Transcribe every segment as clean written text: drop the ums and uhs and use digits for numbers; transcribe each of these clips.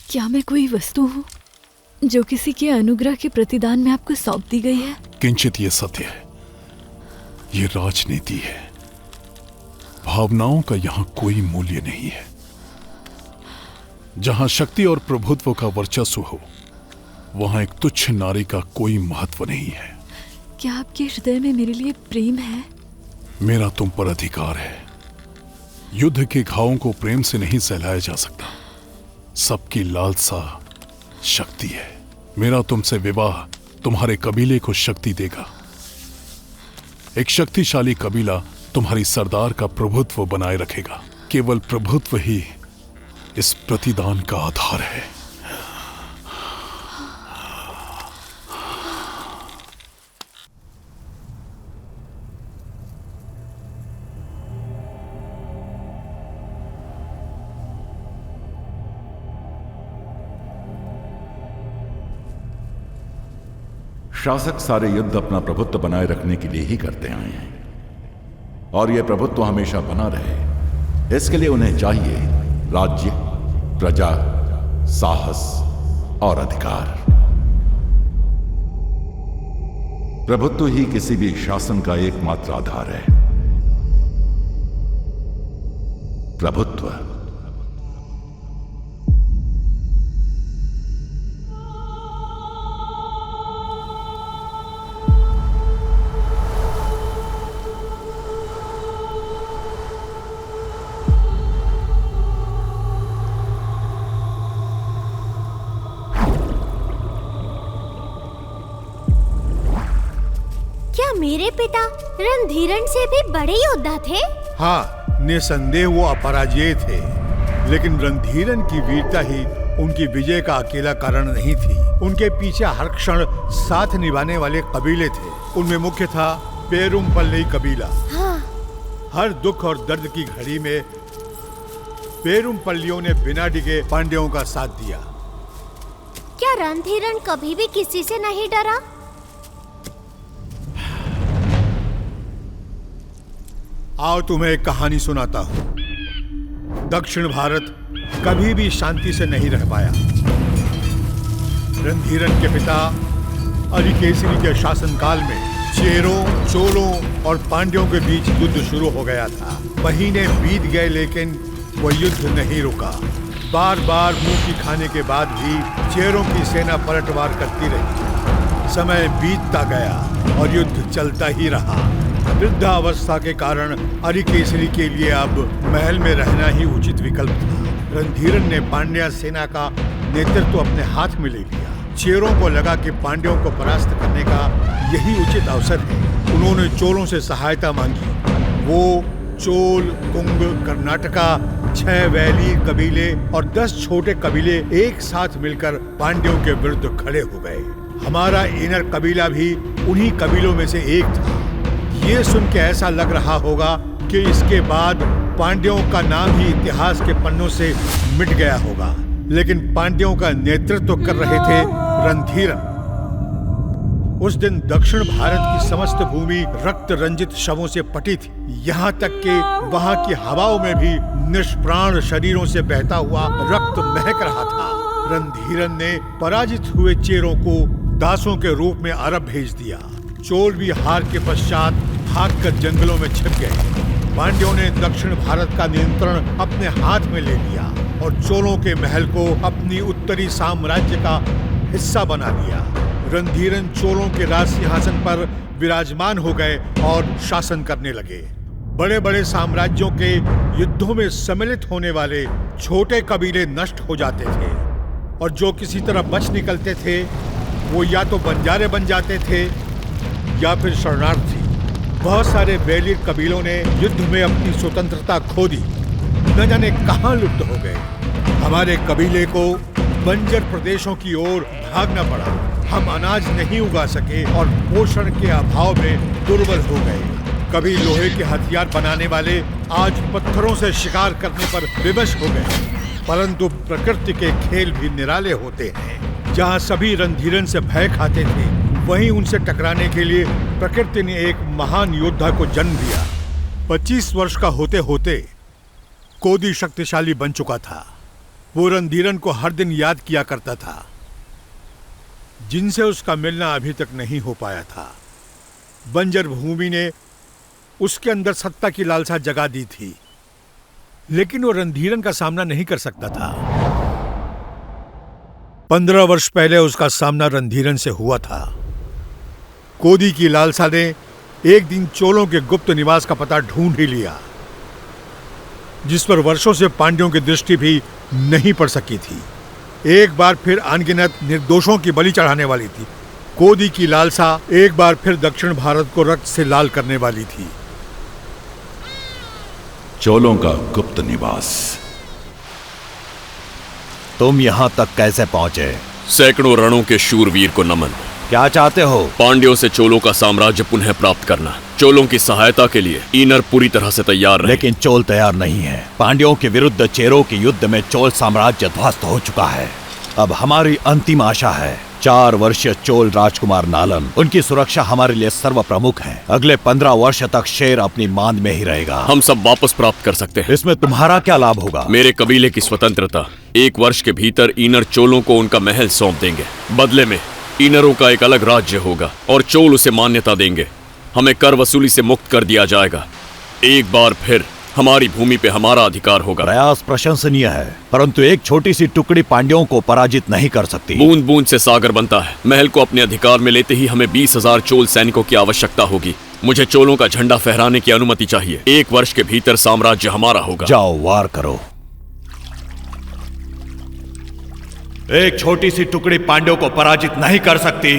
क्या मैं कोई वस्तु हूँ जो किसी के अनुग्रह के प्रतिदान में आपको सौंप दी गई है? किंचित ये सत्य है, ये राजनीति है। भावनाओं का यहाँ कोई मूल्य नहीं है। जहां शक्ति और प्रभुत्व का वर्चस्व हो, वहां एक तुच्छ नारी का कोई महत्व नहीं है। क्या आपके हृदय में मेरे लिए प्रेम है? मेरा तुम पर अधिकार है। युद्ध के घावों को प्रेम से नहीं सहलाया जा सकता। सबकी लालसा शक्ति है। मेरा तुमसे विवाह तुम्हारे कबीले को शक्ति देगा। एक शक्तिशाली कबीला तुम्हारी सरदार का प्रभुत्व बनाए रखेगा। केवल प्रभुत्व ही इस प्रतिदान का आधार है। शासक सारे युद्ध अपना प्रभुत्व बनाए रखने के लिए ही करते आए हैं, और यह प्रभुत्व हमेशा बना रहे, इसके लिए उन्हें चाहिए राज्य, प्रजा, साहस और अधिकार। प्रभुत्व ही किसी भी शासन का एकमात्र आधार है। प्रभुत्व। मेरे पिता रणधीरन से भी बड़े योद्धा थे? हाँ, निसंदेह वो अपराजेय थे, लेकिन रणधीरन की वीरता ही उनकी विजय का अकेला कारण नहीं थी। उनके पीछे हर क्षण साथ निभाने वाले कबीले थे। उनमें मुख्य था पेरुमपल्ली कबीला। हाँ। हर दुख और दर्द की घड़ी में पेरुमपल्लियों ने बिना डिगे पांड्यों का साथ दिया। क्या रणधीरन कभी भी किसी से नहीं डरा? आओ तुम्हें एक कहानी सुनाता हूँ। दक्षिण भारत कभी भी शांति से नहीं रह पाया। रणधीरन के पिता अरिकेसरी के शासनकाल में चेरों, चोलों और पांड्यों के बीच युद्ध शुरू हो गया था। महीने बीत गए, लेकिन वह युद्ध नहीं रुका। बार बार मुंह की खाने के बाद भी चेरों की सेना पलटवार करती रही। समय बीतता गया और युद्ध चलता ही रहा। वृद्धावस्था के कारण अरिकेसरी के लिए अब महल में रहना ही उचित विकल्प था। रणधीरन ने पांड्या सेना का नेतृत्व अपने हाथ में ले लिया। चेरों को लगा कि पांड्यों को परास्त करने का यही उचित अवसर है। उन्होंने चोलों से सहायता मांगी। वो चोल, कुंग, कर्नाटका, 6 वैली कबीले और 10 छोटे कबीले एक साथ मिलकर पांड्यों के विरुद्ध खड़े हो गए। हमारा इनर कबीला भी उन्हीं कबीलों में से एक था। ये सुन के ऐसा लग रहा होगा कि इसके बाद पांड्यों का नाम ही इतिहास के पन्नों से मिट गया होगा, लेकिन पांड्यों का नेतृत्व कर रहे थे रणधीरन। उस दिन दक्षिण भारत की समस्त भूमि रक्त रंजित शवों से पटी थी। यहाँ तक कि वहाँ की हवाओं में भी निष्प्राण शरीरों से बहता हुआ रक्त महक रहा था। रणधीरन ने पराजित हुए चेरों को दासों के रूप में अरब भेज दिया। चोल भी हार के पश्चात भागकर जंगलों में छिप गए। पांड्यों ने दक्षिण भारत का नियंत्रण अपने हाथ में ले लिया और चोलों के महल को अपनी उत्तरी साम्राज्य का हिस्सा बना लिया। रणधीरन चोलों के राज सिंहासन पर विराजमान हो गए और शासन करने लगे। बड़े बड़े साम्राज्यों के युद्धों में सम्मिलित होने वाले छोटे कबीले नष्ट हो जाते थे, और जो किसी तरह बच निकलते थे वो या तो बंजारे बन जाते थे या फिर शरणार्थी। बहुत सारे बैलिर कबीलों ने युद्ध में अपनी स्वतंत्रता खो दी, न जाने कहां लुप्त हो गए। हमारे कबीले को बंजर प्रदेशों की ओर भागना पड़ा। हम अनाज नहीं उगा सके और पोषण के अभाव में दुर्बल हो गए। कभी लोहे के हथियार बनाने वाले आज पत्थरों से शिकार करने पर विवश हो गए। परंतु प्रकृति के खेल भी निराले होते हैं। जहाँ सभी रणधीरन से भय खाते थे, वहीं उनसे टकराने के लिए प्रकृति ने एक महान योद्धा को जन्म दिया। 25 वर्ष का होते होते कोदी शक्तिशाली बन चुका था। वो रणधीरन को हर दिन याद किया करता था, जिनसे उसका मिलना अभी तक नहीं हो पाया था। बंजर भूमि ने उसके अंदर सत्ता की लालसा जगा दी थी, लेकिन वो रणधीरन का सामना नहीं कर सकता था। 15 वर्ष पहले उसका सामना रणधीरन से हुआ था। कोदी की लालसा ने एक दिन चोलों के गुप्त निवास का पता ढूंढ ही लिया, जिस पर वर्षों से पांड्यों की दृष्टि भी नहीं पड़ सकी थी। एक बार फिर अनगिनत निर्दोषों की बलि चढ़ाने वाली थी। कोदी की लालसा एक बार फिर दक्षिण भारत को रक्त से लाल करने वाली थी। चोलों का गुप्त निवास। तुम यहां तक कैसे पहुंचे? सैकड़ों रणों के शूरवीर को नमन। क्या चाहते हो? पांड्यों से चोलों का साम्राज्य पुनः प्राप्त करना। चोलों की सहायता के लिए ईनर पूरी तरह से तैयार रहे। लेकिन चोल तैयार नहीं है। पांड्यों के विरुद्ध चेरों के युद्ध में चोल साम्राज्य ध्वस्त हो चुका है। अब हमारी अंतिम आशा है 4 वर्षीय चोल राजकुमार नालन। उनकी सुरक्षा हमारे लिए सर्व प्रमुख है। अगले 15 वर्ष तक शेर अपनी मांद में ही रहेगा। हम सब वापस प्राप्त कर सकते हैं। इसमें तुम्हारा क्या लाभ होगा? मेरे कबीले की स्वतंत्रता। 1 वर्ष के भीतर ईनर चोलों को उनका महल सौंप देंगे। बदले में ईनरों का एक अलग राज्य होगा और चोल उसे मान्यता देंगे। हमें कर वसूली से मुक्त कर दिया जाएगा। एक बार फिर हमारी भूमि पे हमारा अधिकार होगा। प्रयास प्रशंसनीय है, परंतु एक छोटी सी टुकड़ी पांड्यों को पराजित नहीं कर सकती। बूंद बूंद से सागर बनता है। महल को अपने अधिकार में लेते ही हमें 20,000 चोल सैनिकों की आवश्यकता होगी। मुझे चोलों का झंडा फहराने की अनुमति चाहिए। 1 वर्ष के भीतर साम्राज्य हमारा होगा। जाओ, वार करो। एक छोटी सी टुकड़ी पांड्यों को पराजित नहीं कर सकती।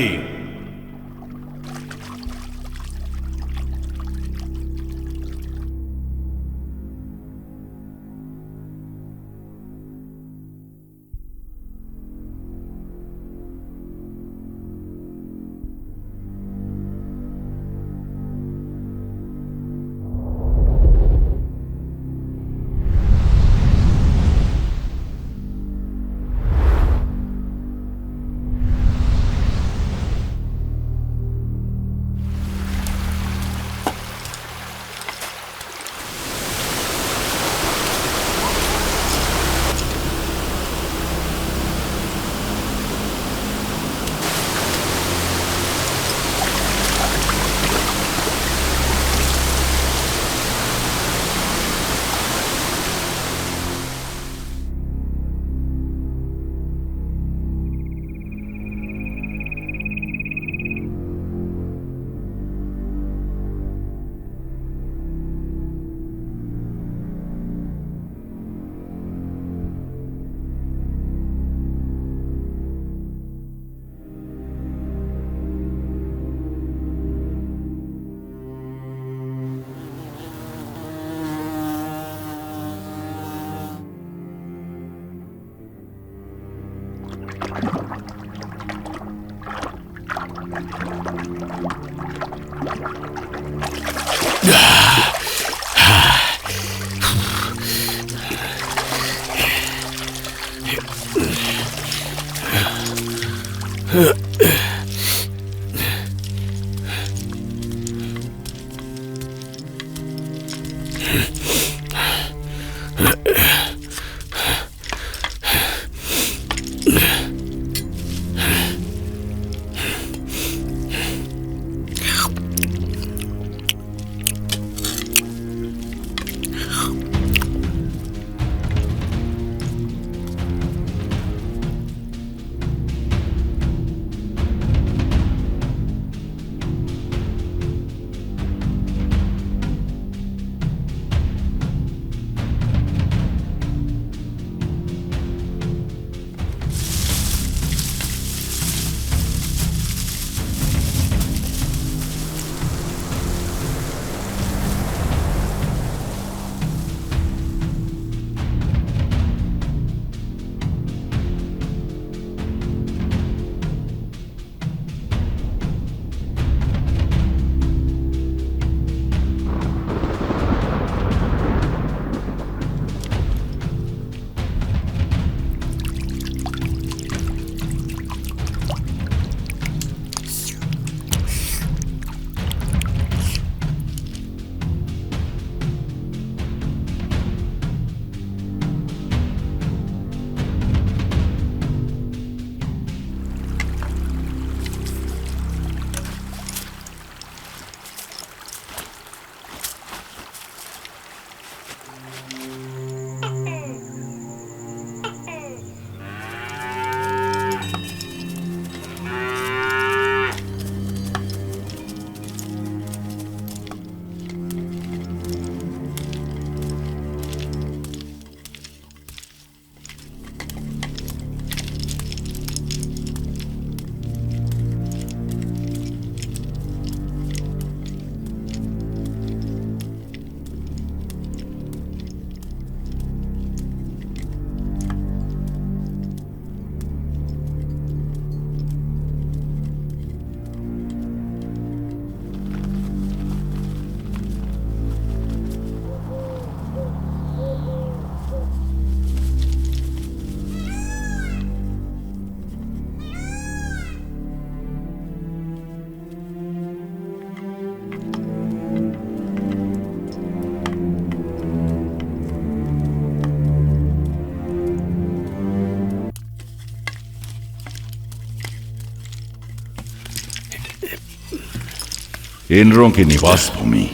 इनरों की निवास भूमि।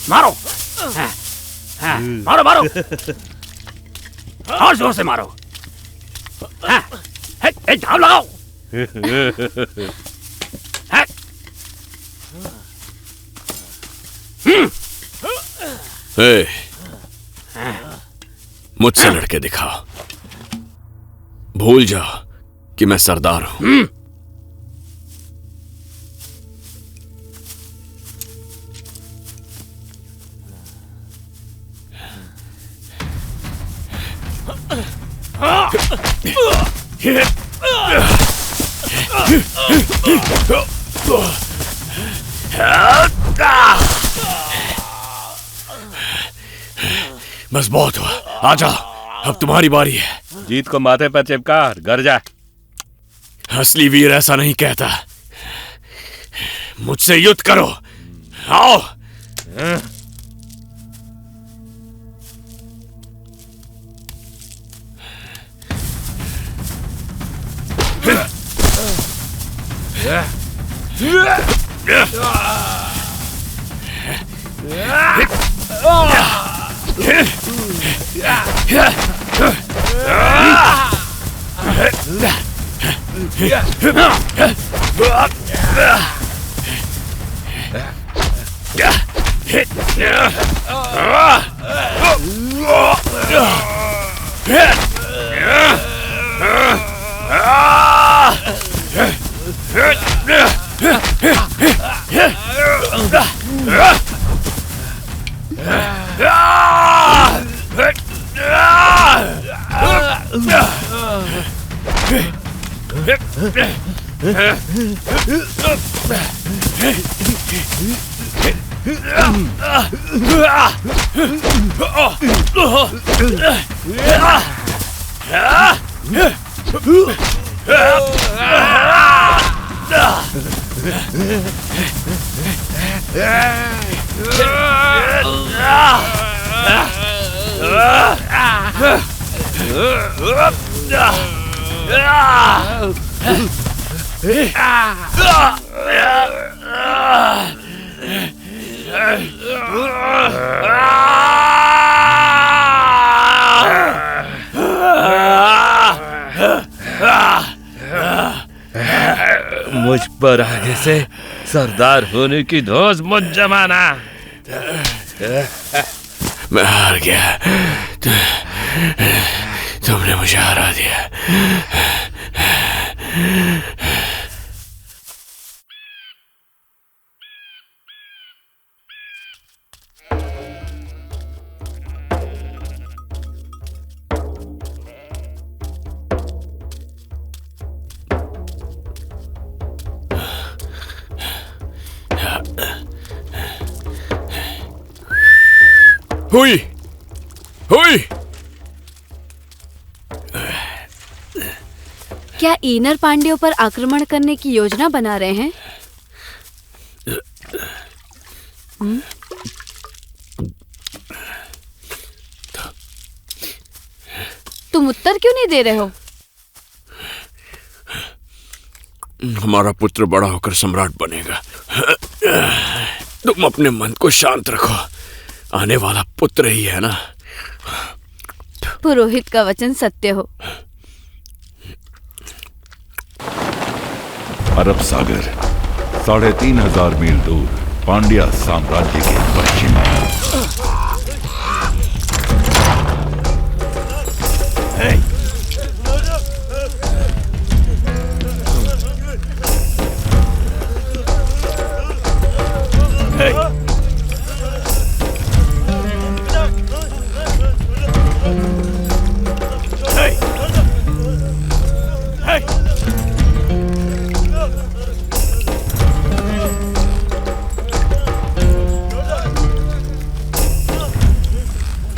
मारो मारो मारो और जोर से मारो। झाव लगाओ। मुझसे लड़के दिखाओ। भूल जाओ कि मैं सरदार हूं। बस बहुत हुआ, आजा, अब तुम्हारी बारी है। जीत को माथे पर चिपका घर जा। असली वीर ऐसा नहीं कहता। मुझसे युद्ध करो, आओ। मुझ पर आगे से सरदार होने की धौंस मत जमाना। मैं हार गया, तुमने मुझे हरा दिया। हुई हुई। क्या इनर पांड्यों पर आक्रमण करने की योजना बना रहे हैं? तुम उत्तर क्यों नहीं दे रहे हो? हमारा पुत्र बड़ा होकर सम्राट बनेगा। तुम अपने मन को शांत रखो, आने वाला पुत्र ही है ना। पुरोहित का वचन सत्य हो। अरब सागर 3,500 मील दूर पांड्या साम्राज्य के पश्चिम में।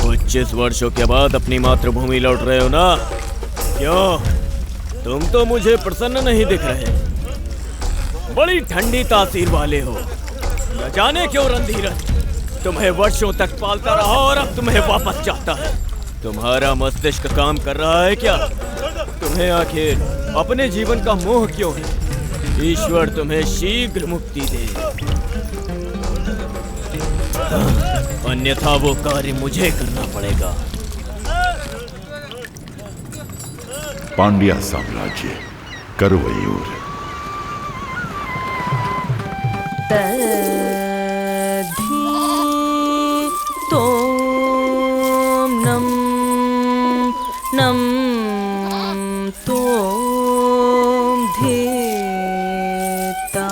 पच्चीस वर्षों के बाद अपनी मातृभूमि लौट रहे हो ना? क्यों, तुम तो मुझे प्रसन्न नहीं दिख रहे, बड़ी ठंडी तासीर वाले हो। न जाने क्यों रणधीरन तुम्हें वर्षों तक पालता रहा और अब तुम्हें वापस चाहता है। तुम्हारा मस्तिष्क काम कर रहा है क्या? तुम्हें आखिर अपने जीवन का मोह क्यों है? ईश्वर तुम्हें शीघ्र मुक्ति दे, अन्यथा वो कार्य मुझे करना पड़ेगा। पांड्या साम्राज्य करुवयूर। तोम नम नम तोम धीता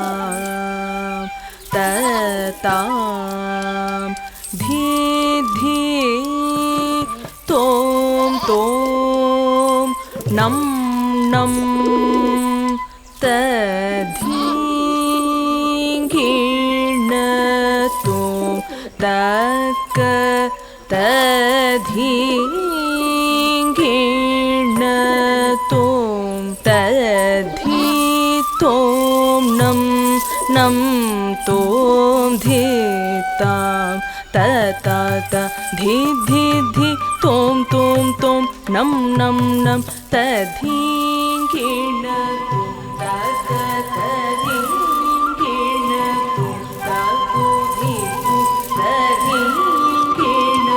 ताम धी धी तोम तोम नम नम तधी घीर्ण तोम तक तधी घीर्ण तोम तधी तोम नम नम तोम धीताम ता धी धी धी तोम तोम तोम नम नम नम तधी घीर्ण तोम तक तधी घीर्ण तोम ताको धी तधी घीर्ण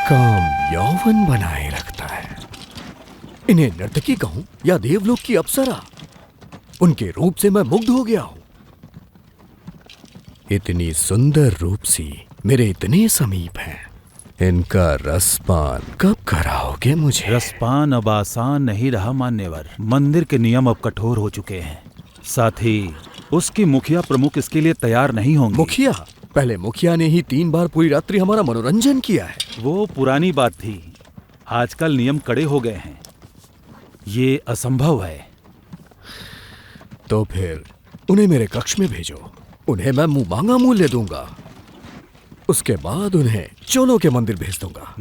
काम यौवन बनाए रखता है। इन्हें नर्तकी कहूं या देवलोक की अप्सरा, उनके रूप से मैं मुग्ध हो गया हूं। इतनी सुंदर रूपसी मेरे इतने समीप है, इनका रसपान कब कराओगे मुझे? रसपान अब आसान नहीं रहा मान्यवर। मंदिर के नियम अब कठोर हो चुके हैं। साथ ही उसके मुखिया प्रमुख इसके लिए तैयार नहीं होंगे। मुखिया? पहले मुखिया ने ही 3 बार पूरी रात्रि हमारा मनोरंजन किया है। वो पुरानी बात थी, आजकल नियम कड़े हो गए हैं, ये असंभव है। तो फिर उन्हें मेरे कक्ष में भेजो, उन्हें मैं मुंह मांगा मूल्य दूंगा। उसके बाद उन्हें चोलों के मंदिर भेज दूंगा।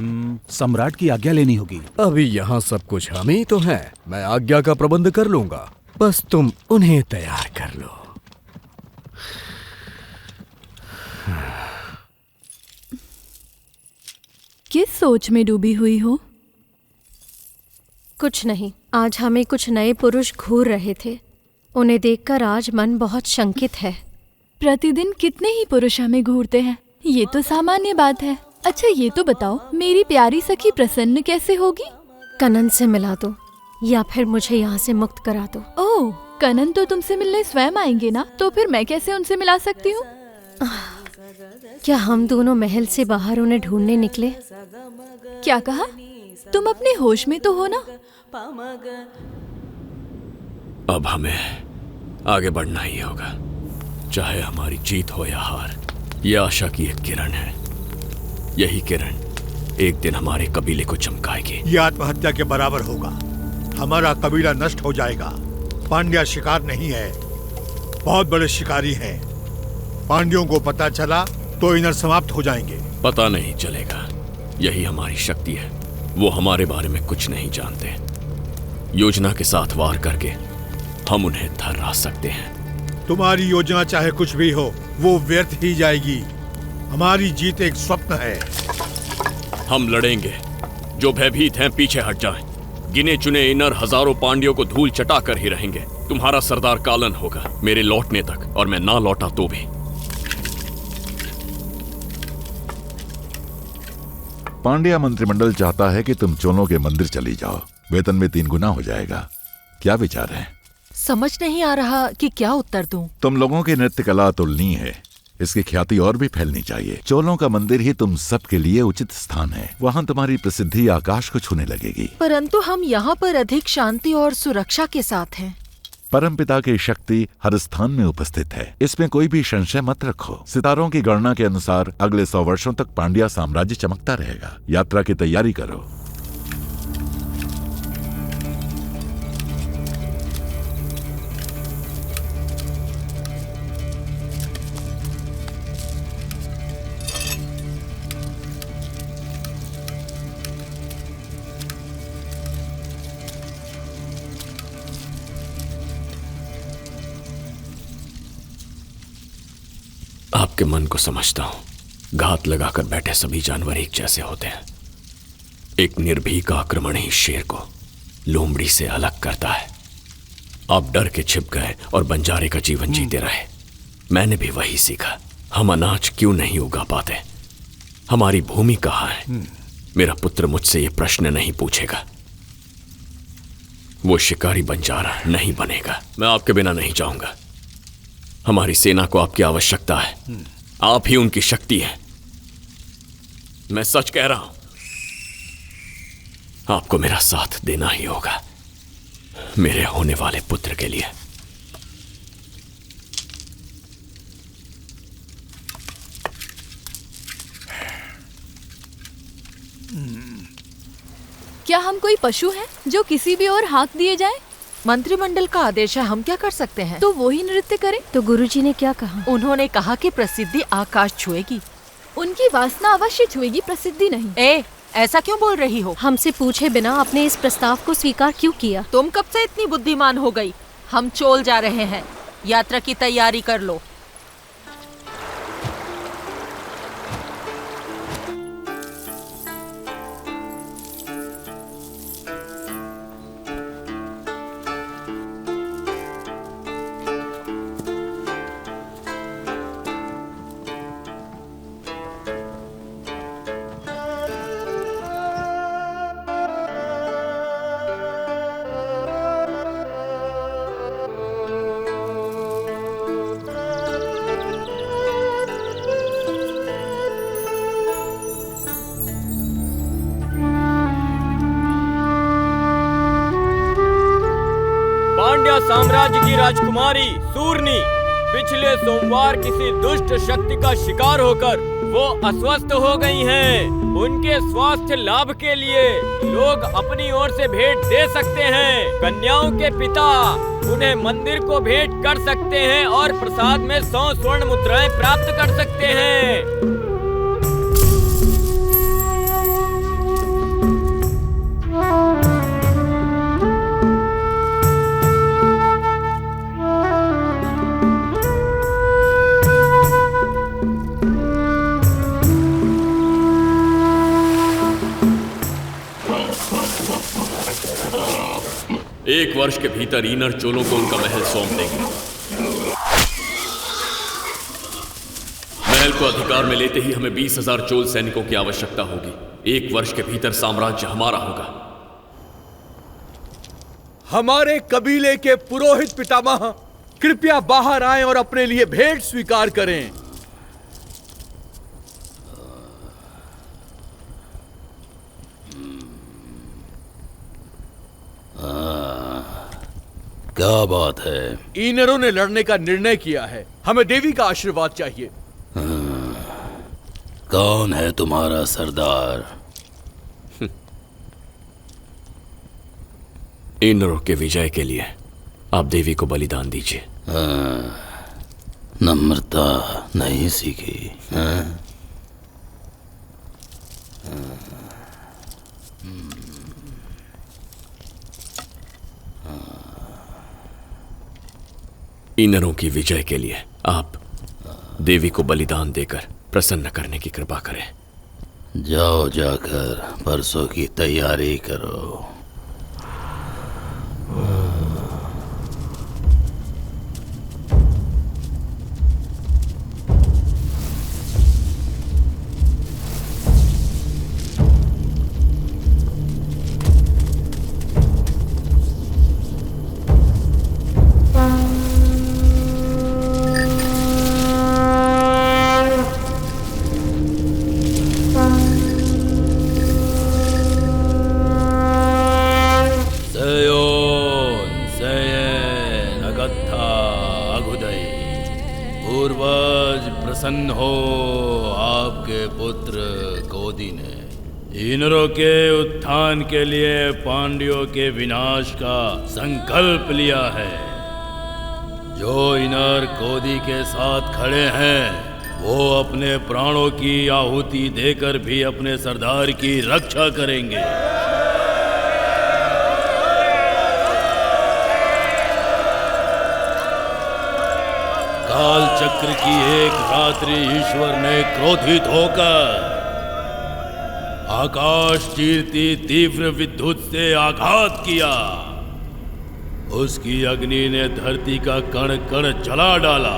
सम्राट की आज्ञा लेनी होगी। अभी यहाँ सब कुछ हम ही तो हैं, मैं आज्ञा का प्रबंध कर लूंगा, बस तुम उन्हें तैयार कर लो। किस सोच में डूबी हुई हो? कुछ नहीं, आज हमें कुछ नए पुरुष घूर रहे थे, उन्हें देखकर आज मन बहुत शंकित है। प्रतिदिन कितने ही पुरुष हमें घूरते हैं, ये तो सामान्य बात है। अच्छा ये तो बताओ, मेरी प्यारी सखी प्रसन्न कैसे होगी? कनन से मिला दो या फिर मुझे यहाँ से मुक्त करा दो। ओह, कनन तो तुमसे मिलने स्वयं आएंगे ना, तो फिर मैं कैसे उनसे मिला सकती हूँ? क्या हम दोनों महल से बाहर उन्हें ढूंढने निकले? क्या कहा? तुम अपने होश में तो हो ना? अब हमें आगे बढ़ना ही होगा, चाहे हमारी जीत हो या हार। यह आशा की एक किरण है, यही किरण एक दिन हमारे कबीले को चमकाएगी। यह आत्महत्या के बराबर होगा, हमारा कबीला नष्ट हो जाएगा। पांड्या शिकार नहीं है, बहुत बड़े शिकारी हैं। पांड्यों को पता चला तो इनर समाप्त हो जाएंगे। पता नहीं चलेगा, यही हमारी शक्ति है। वो हमारे बारे में कुछ नहीं जानते। योजना के साथ वार करके हम उन्हें धरा सकते हैं। तुम्हारी योजना चाहे कुछ भी हो, वो व्यर्थ ही जाएगी। हमारी जीत एक स्वप्न है। हम लड़ेंगे, जो भयभीत हैं पीछे हट जाएं। गिने चुने इनर हजारों पांड्यों को धूल चटा कर ही रहेंगे। तुम्हारा सरदार कालन होगा मेरे लौटने तक, और मैं ना लौटा तो भी। पांड्या मंत्रिमंडल चाहता है कि तुम चोलों के मंदिर चली जाओ, वेतन में 3 गुना हो जाएगा। क्या विचार है? समझ नहीं आ रहा कि क्या उत्तर दूं। तुम लोगों की नृत्य कला अतुलनीय है, इसकी ख्याति और भी फैलनी चाहिए। चोलों का मंदिर ही तुम सबके लिए उचित स्थान है, वहाँ तुम्हारी प्रसिद्धि आकाश को छूने लगेगी। परंतु हम यहाँ पर अधिक शांति और सुरक्षा के साथ हैं। परमपिता की शक्ति हर स्थान में उपस्थित है, इसमें कोई भी संशय मत रखो। सितारों की गणना के अनुसार अगले 100 वर्षों तक पांड्या साम्राज्य चमकता रहेगा। यात्रा की तैयारी करो। आपके मन को समझता हूं। घात लगाकर बैठे सभी जानवर एक जैसे होते हैं। एक निर्भीक आक्रमण ही शेर को लोमड़ी से अलग करता है। आप डर के छिप गए और बंजारे का जीवन जीते रहे। मैंने भी वही सीखा। हम अनाज क्यों नहीं उगा पाते, हमारी भूमि कहाँ है। मेरा पुत्र मुझसे यह प्रश्न नहीं पूछेगा। वो शिकारी बंजारा नहीं बनेगा। मैं आपके बिना नहीं जाऊंगा। हमारी सेना को आपकी आवश्यकता है। आप ही उनकी शक्ति है। मैं सच कह रहा हूं। आपको मेरा साथ देना ही होगा, मेरे होने वाले पुत्र के लिए। क्या हम कोई पशु हैं जो किसी भी ओर हाँक दिए जाएं? मंत्रिमंडल का आदेश है, हम क्या कर सकते हैं? तो वो ही नृत्य करें। तो गुरुजी ने क्या कहा? उन्होंने कहा कि प्रसिद्धि आकाश छुएगी। उनकी वासना अवश्य छुएगी, प्रसिद्धि नहीं। ऐसा क्यों बोल रही हो? हमसे पूछे बिना आपने इस प्रस्ताव को स्वीकार क्यों किया? तुम कब से इतनी बुद्धिमान हो गई? हम चोल जा रहे हैं, यात्रा की तैयारी कर लो। पांड्या साम्राज्य की राजकुमारी सूर्णी पिछले सोमवार किसी दुष्ट शक्ति का शिकार होकर वो अस्वस्थ हो गई हैं। उनके स्वास्थ्य लाभ के लिए लोग अपनी ओर से भेंट दे सकते हैं। कन्याओं के पिता उन्हें मंदिर को भेंट कर सकते हैं और प्रसाद में 100 स्वर्ण मुद्राएं प्राप्त कर सकते हैं। एक वर्ष के भीतर ईनर चोलों को उनका महल सौंप देंगे। महल को अधिकार में लेते ही हमें 20,000 चोल सैनिकों की आवश्यकता होगी। एक वर्ष के भीतर साम्राज्य हमारा होगा। हमारे कबीले के पुरोहित पितामह कृपया बाहर आएं और अपने लिए भेंट स्वीकार करें। क्या बात है? ईनरों ने लड़ने का निर्णय किया है। हमें देवी का आशीर्वाद चाहिए। कौन है तुम्हारा सरदार? ईनरों के विजय के लिए आप देवी को बलिदान दीजिए। नम्रता नहीं सीखी? ईनरों की विजय के लिए आप देवी को बलिदान देकर प्रसन्न करने की कृपा करें। जाओ, जाकर परसों की तैयारी करो। प्रसन्न हो, आपके पुत्र गोदी ने ईनरों के उत्थान के लिए पांड्यों के विनाश का संकल्प लिया है। जो ईनर गोदी के साथ खड़े हैं वो अपने प्राणों की आहुति देकर भी अपने सरदार की रक्षा करेंगे। काल चक्र की एक रात्रि ईश्वर ने क्रोधित होकर आकाश चीरती तीव्र विद्युत से आघात किया। उसकी अग्नि ने धरती का कण कण जला डाला।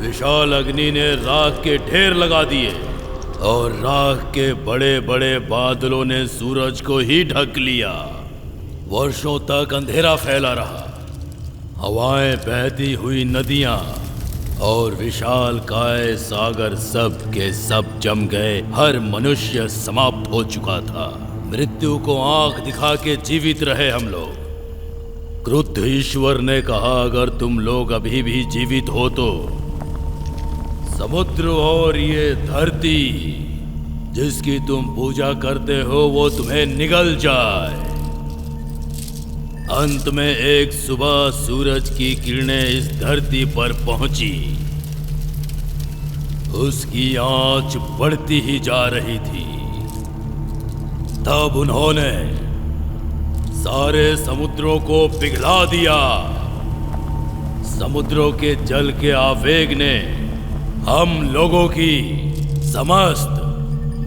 विशाल अग्नि ने राख के ढेर लगा दिए और राख के बड़े बड़े बादलों ने सूरज को ही ढक लिया। वर्षों तक अंधेरा फैला रहा। हवाएं बहती हुई नदियां और विशाल काय सागर सब के सब जम गए। हर मनुष्य समाप्त हो चुका था। मृत्यु को आंख दिखा के जीवित रहे हम लोग। क्रुद्ध ईश्वर ने कहा, अगर तुम लोग अभी भी जीवित हो तो समुद्र और ये धरती जिसकी तुम पूजा करते हो वो तुम्हें निगल जाए। अंत में एक सुबह सूरज की किरणें इस धरती पर पहुंची। उसकी आंच बढ़ती ही जा रही थी। तब उन्होंने सारे समुद्रों को पिघला दिया। समुद्रों के जल के आवेग ने हम लोगों की समस्त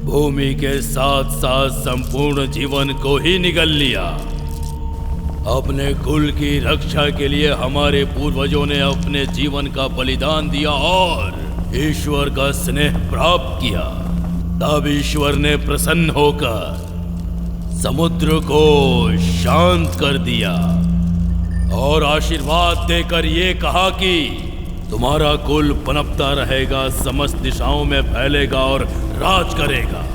भूमि के साथ साथ संपूर्ण जीवन को ही निगल लिया। अपने कुल की रक्षा के लिए हमारे पूर्वजों ने अपने जीवन का बलिदान दिया और ईश्वर का स्नेह प्राप्त किया। तब ईश्वर ने प्रसन्न होकर समुद्र को शांत कर दिया और आशीर्वाद देकर ये कहा कि तुम्हारा कुल पनपता रहेगा, समस्त दिशाओं में फैलेगा और राज करेगा।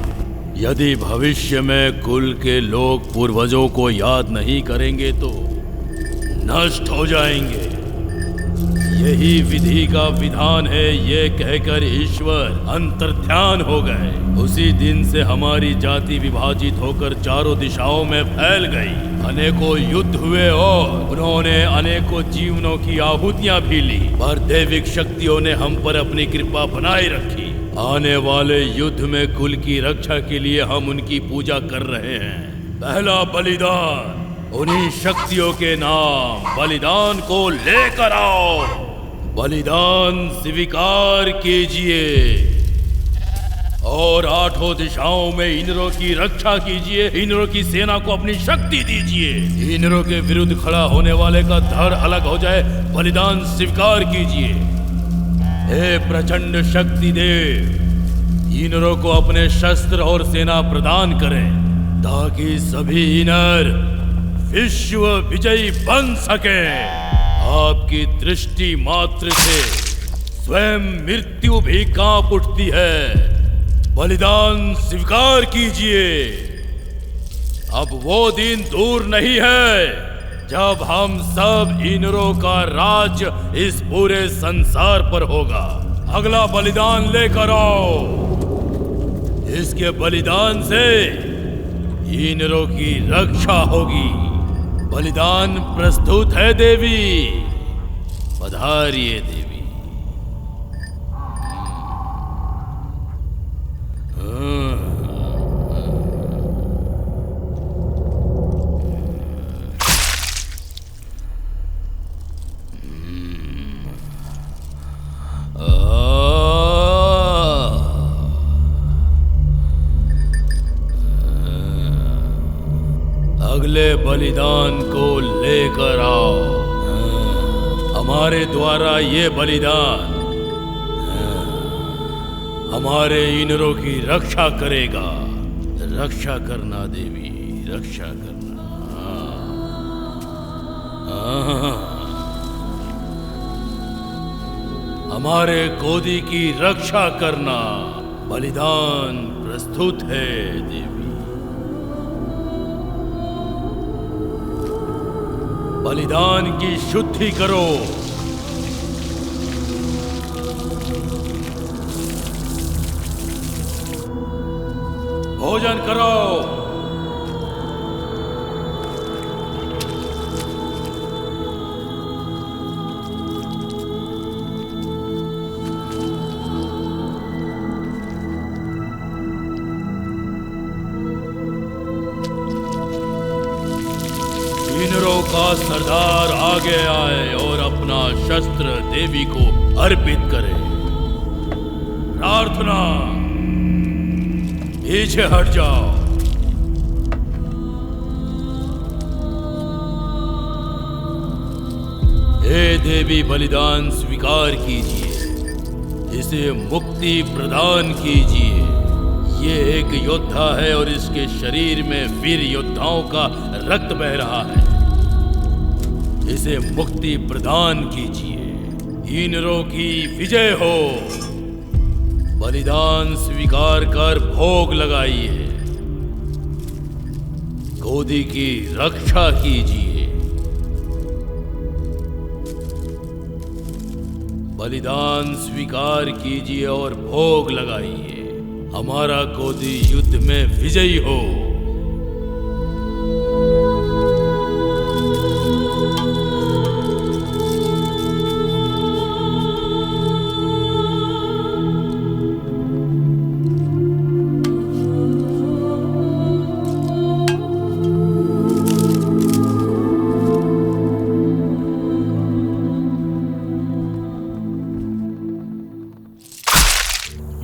यदि भविष्य में कुल के लोग पूर्वजों को याद नहीं करेंगे तो नष्ट हो जाएंगे। यही विधि का विधान है। ये कहकर ईश्वर अंतर्ध्यान हो गए। उसी दिन से हमारी जाति विभाजित होकर चारों दिशाओं में फैल गई। अनेकों युद्ध हुए और उन्होंने अनेकों जीवनों की आहुतियां भी ली, पर दैविक शक्तियों ने हम पर अपनी कृपा बनाए रखी। आने वाले युद्ध में कुल की रक्षा के लिए हम उनकी पूजा कर रहे हैं। पहला बलिदान उन्हीं शक्तियों के नाम बलिदान को लेकर आओ। बलिदान स्वीकार कीजिए और आठों दिशाओं में इनरों की रक्षा कीजिए। इनरों की सेना को अपनी शक्ति दीजिए। इनरों के विरुद्ध खड़ा होने वाले का धड़ अलग हो जाए। बलिदान स्वीकार कीजिए। हे प्रचंड शक्ति देव, इनरों को अपने शस्त्र और सेना प्रदान करें ताकि सभी इनर विश्व विजयी बन सके। आपकी दृष्टि मात्र से स्वयं मृत्यु भी कांप उठती है। बलिदान स्वीकार कीजिए। अब वो दिन दूर नहीं है जब हम सब इनरों का राज इस पूरे संसार पर होगा। अगला बलिदान लेकर आओ। इसके बलिदान से इनरों की रक्षा होगी। बलिदान प्रस्तुत है देवी। पधारिए देवी। अगले बलिदान को लेकर आओ। हमारे द्वारा ये बलिदान हमारे इनरों की रक्षा करेगा। रक्षा करना देवी, रक्षा करना। हमारे गोदी की रक्षा करना। बलिदान प्रस्तुत है देवी। बलिदान की शुद्धि करो। भोजन करो। इनरों का सरदार आगे आए और अपना शस्त्र देवी को अर्पित करे। प्रार्थना, पीछे हट जाओ। हे देवी, बलिदान स्वीकार कीजिए, इसे मुक्ति प्रदान कीजिए। ये एक योद्धा है और इसके शरीर में वीर योद्धाओं का रक्त बह रहा है। इसे मुक्ति प्रदान कीजिए। इनरों की विजय हो। बलिदान स्वीकार कर भोग लगाइए। गोदी की रक्षा कीजिए। बलिदान स्वीकार कीजिए और भोग लगाइए। हमारा गोदी युद्ध में विजयी हो।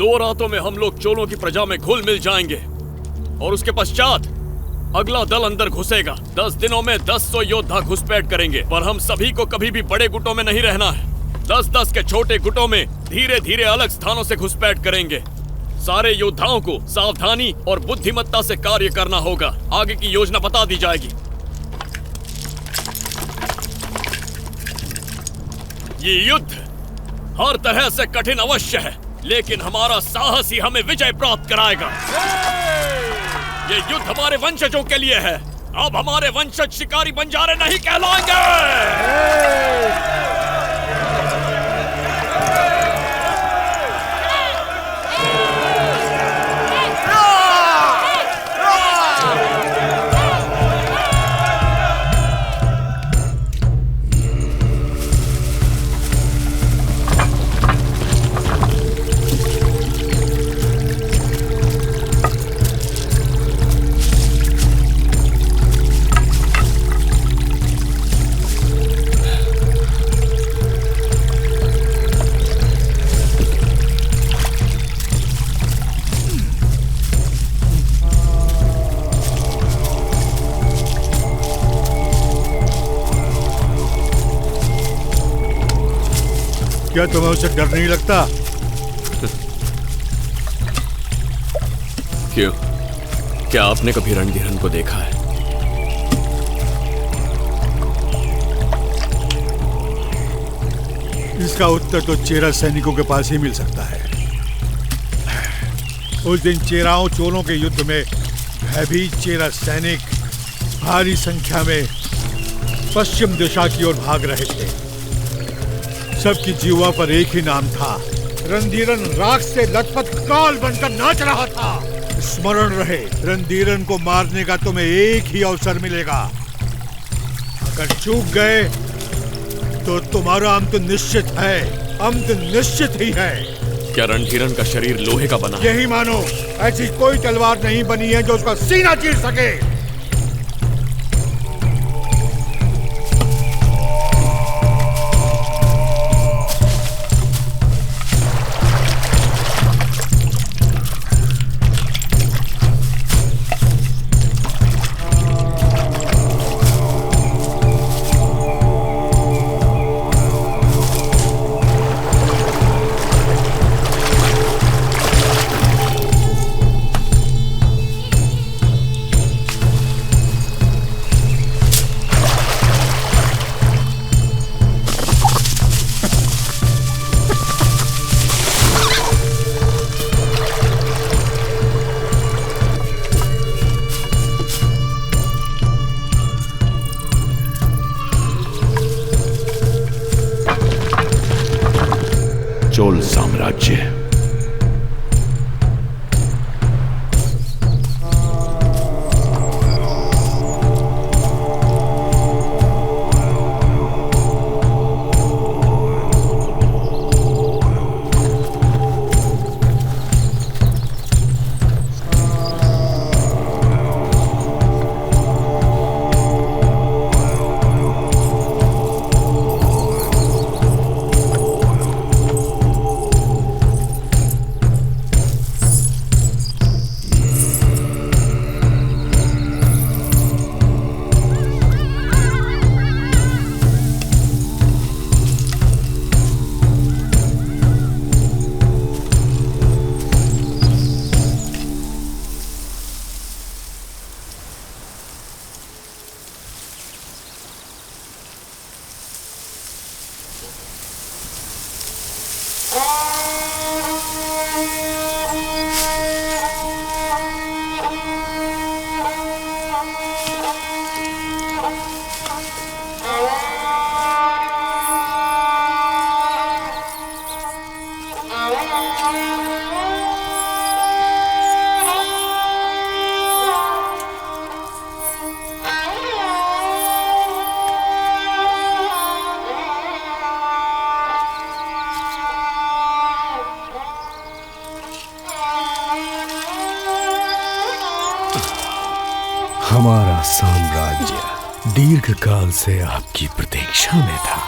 दो रातों में हम लोग चोलों की प्रजा में घुल मिल जाएंगे और उसके पश्चात अगला दल अंदर घुसेगा। 10 दिनों में 10 योद्धा घुसपैठ करेंगे, पर हम सभी को कभी भी बड़े गुटों में नहीं रहना है। 10-10 के छोटे गुटों में धीरे धीरे अलग स्थानों से घुसपैठ करेंगे। सारे योद्धाओं को सावधानी और बुद्धिमत्ता से कार्य करना होगा। आगे की योजना बता दी जाएगी। ये युद्ध हर तरह से कठिन अवश्य है, लेकिन हमारा साहस ही हमें विजय प्राप्त कराएगा। ये युद्ध हमारे वंशजों के लिए है। अब हमारे वंशज शिकारी बंजारे नहीं कहलाएंगे। क्या तुम्हें उसे डर नहीं लगता? क्यों? क्या आपने कभी रणधीरन को देखा है? इसका उत्तर तो चेरा सैनिकों के पास ही मिल सकता है। उस दिन चेराओं चोलों के युद्ध में भयभीत चेरा सैनिक भारी संख्या में पश्चिम दिशा की ओर भाग रहे थे। सबकी जीवा पर एक ही नाम था, रणधीरन राख से लथपथ काल बनकर नाच रहा था। स्मरण रहे, रणधीरन को मारने का तुम्हें एक ही अवसर मिलेगा। अगर चूक गए तो तुम्हारा अंत निश्चित है। अंत निश्चित ही है। क्या रणधीरन का शरीर लोहे का बना? यही मानो। ऐसी कोई तलवार नहीं बनी है जो उसका सीना चीर सके। चोल साम्राज्य। हमारा साम्राज्य दीर्घ काल से आपकी प्रतीक्षा में था।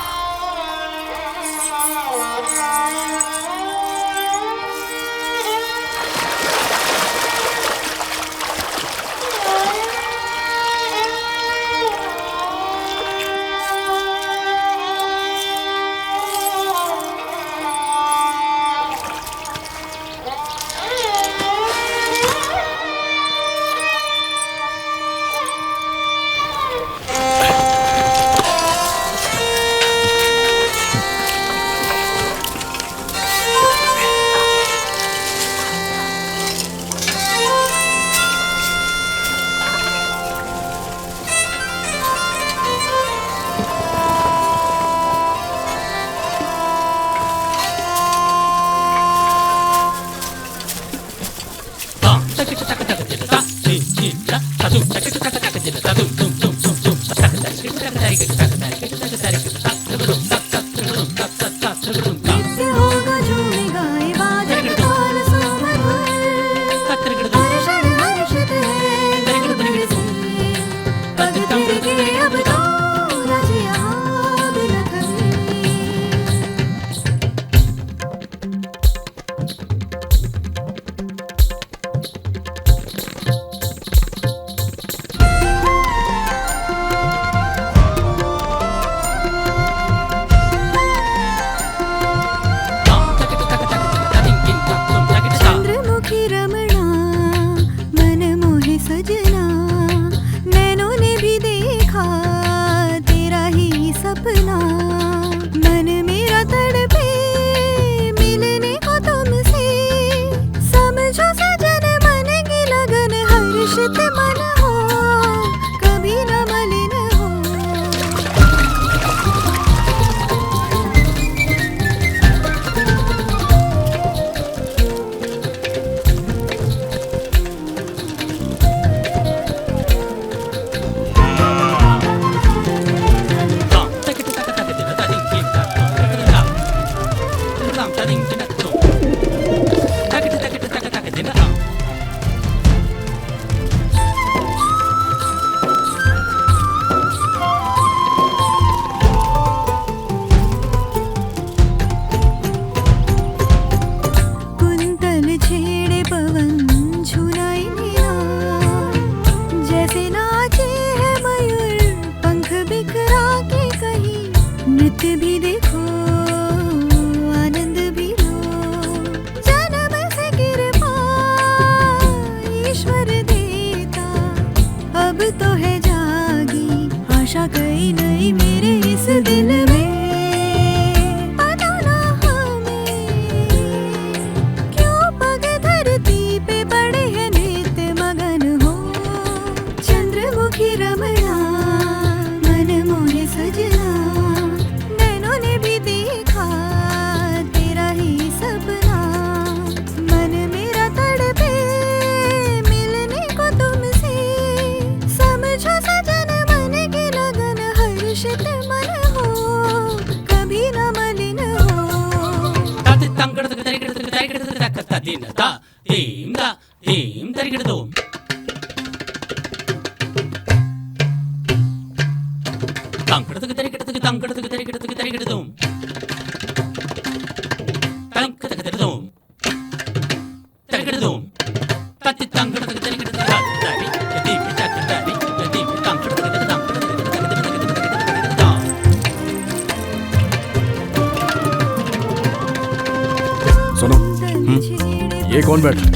ये कौन बैठा है?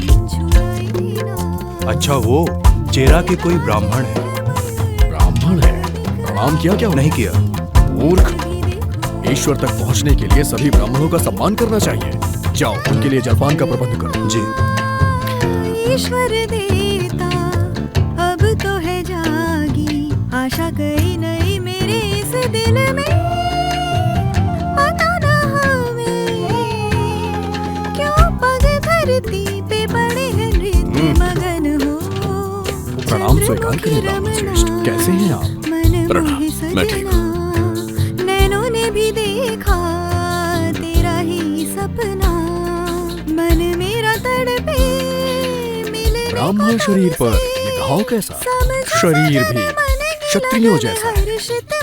अच्छा, वो चेरा के कोई ब्राह्मण है। ब्राह्मण है? प्रणाम किया क्या? नहीं किया। मूर्ख, ईश्वर तक पहुंचने के लिए सभी ब्राह्मणों का सम्मान करना चाहिए। जाओ, उनके लिए जलपान का प्रबंध करो। जी। ईश्वर देता अब तो है जागी, आशा कहीं नहीं मेरे इस दिल में। पता ना हमें क्यों पग धरती पे पड़े हैं नृत्य मगन हो। प्रणाम स्वीकार करें ब्राह्मण श्रेष्ठ। कैसे हैं आप? प्रणाम, मैं ठीक हूँ। नैनों ने भी देखा तेरा ही सपना, मन मेरा तड़पे। ब्राह्मण शरीर पर ये घाव कैसा? शरीर भी क्षत्रियों जैसा है।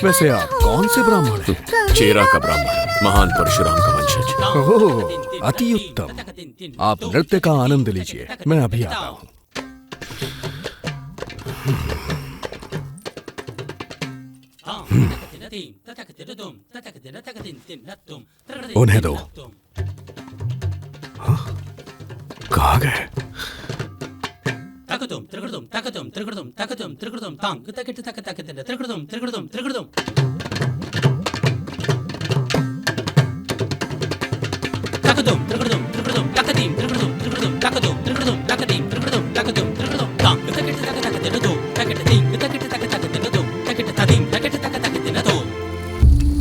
वैसे आप कौन से ब्राह्मण हैं? चेरा का ब्राह्मण, महान परशुराम का वंशज। ओह, अति उत्तम। आप नृत्य का आनंद लीजिए, मैं अभी आता हूँ। उन्हें दो। हाँ? कहाँ गए?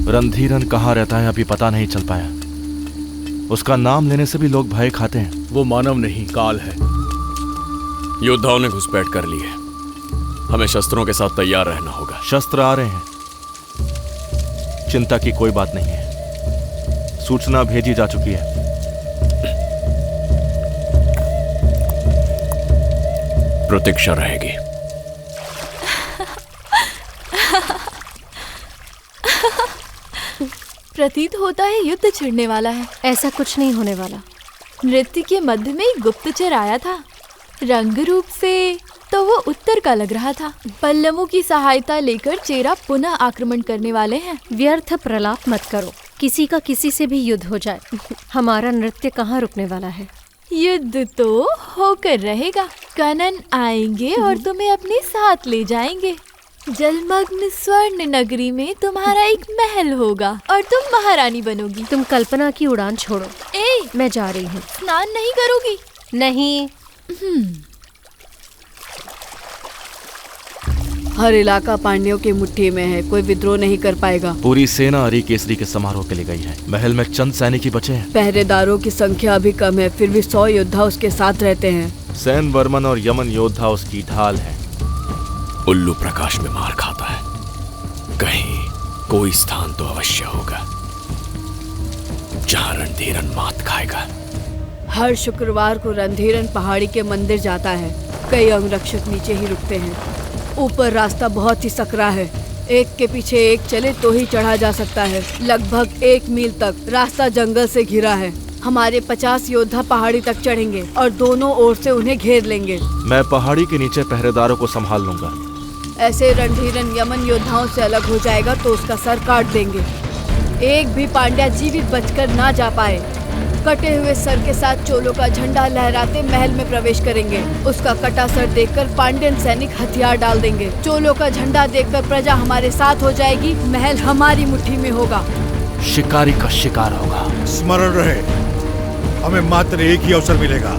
रणधीरन कहाँ रहता है अभी पता नहीं चल पाया। उसका नाम लेने से भी लोग भय खाते हैं। वो मानव नहीं, काल है। योद्धाओं ने घुसपैठ कर ली है। हमें शस्त्रों के साथ तैयार रहना होगा। शस्त्र आ रहे हैं, चिंता की कोई बात नहीं है। सूचना भेजी जा चुकी है। प्रतीक्षा रहेगी। प्रतीत होता है युद्ध छिड़ने वाला है। ऐसा कुछ नहीं होने वाला। नृत्य के मध्य में एक गुप्तचर आया था। रंग रूप से तो वो उत्तर का लग रहा था। पल्लवों की सहायता लेकर चेरा पुनः आक्रमण करने वाले हैं। व्यर्थ प्रलाप मत करो, किसी का किसी से भी युद्ध हो जाए, हमारा नृत्य कहाँ रुकने वाला है। युद्ध तो होकर रहेगा। कनन आएंगे और तुम्हें अपने साथ ले जाएंगे। जलमग्न स्वर्ण नगरी में तुम्हारा एक महल होगा और तुम महारानी बनोगी। तुम कल्पना की उड़ान छोड़ो। मैं जा रही हूँ। स्नान नहीं करोगी? नहीं। हर इलाका पांड्यों की मुट्ठी में है, कोई विद्रोह नहीं कर पाएगा। पूरी सेना हरि केसरी के समारोह के लिए गई है। महल में चंद सैनिक ही बचे हैं। पहरेदारों की संख्या भी कम है, फिर भी 100 योद्धा उसके साथ रहते हैं। सैन वर्मन और यमन योद्धा उसकी ढाल है। उल्लू प्रकाश में मार खाता है, कहीं कोई स्थान तो अवश्य होगा जहां रणधीरन मात खाएगा। हर शुक्रवार को रणधीरन पहाड़ी के मंदिर जाता है। कई अंगरक्षक नीचे ही रुकते हैं। ऊपर रास्ता बहुत ही सकरा है, एक के पीछे एक चले तो ही चढ़ा जा सकता है। लगभग 1 मील तक रास्ता जंगल से घिरा है। हमारे 50 योद्धा पहाड़ी तक चढ़ेंगे और दोनों ओर से उन्हें घेर लेंगे। मैं पहाड़ी के नीचे पहरेदारों को संभाल लूंगा। ऐसे रणधीरन यमन योद्धाओं से अलग हो जाएगा तो उसका सर काट देंगे। एक भी पांड्या जीवित बचकर ना जा पाए। कटे हुए सर के साथ चोलों का झंडा लहराते महल में प्रवेश करेंगे। उसका कटा सर देखकर पांड्यन सैनिक हथियार डाल देंगे। चोलों का झंडा देखकर प्रजा हमारे साथ हो जाएगी। महल हमारी मुट्ठी में होगा। शिकारी का शिकार होगा। स्मरण रहे, हमें मात्र एक ही अवसर मिलेगा।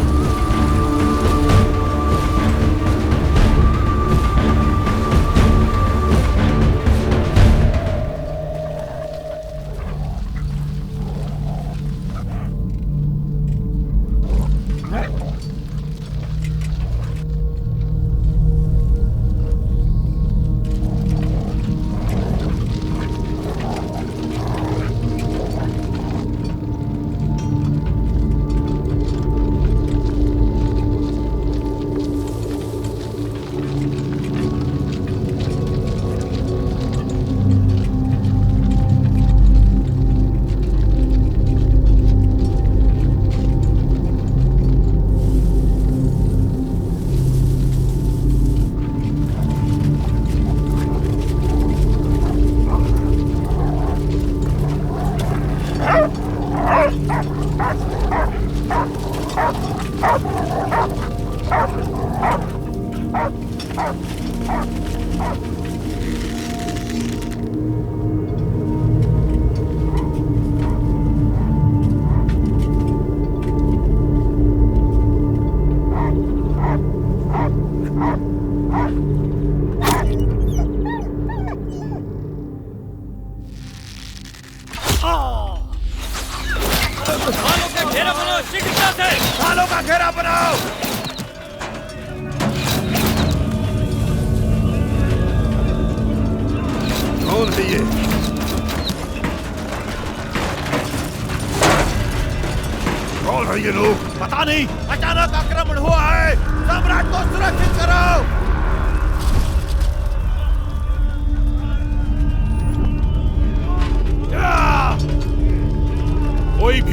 ये लोग पता नहीं, अचानक आक्रमण हुआ है। सम्राट को सुरक्षित करो।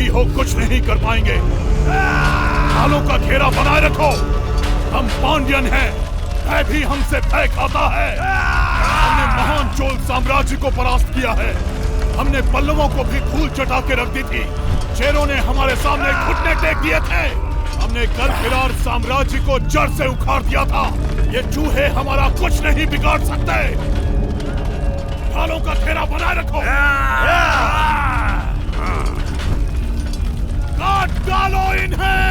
भी हो कुछ नहीं कर पाएंगे। ढालों का घेरा बनाए रखो। हम पांड्यन हैं, भय भी हमसे भय खाता है। हमने महान चोल साम्राज्य को परास्त किया है। हमने पल्लवों को भी धूल चटा के रख दी थी। चेरों ने हमारे सामने घुटने टेक दिए थे। हमने गरफिरार साम्राज्य को जड़ से उखाड़ दिया था। ये चूहे हमारा कुछ नहीं बिगाड़ सकते। ढालों का घेरा बनाए रखो। काट डालो इन्हें।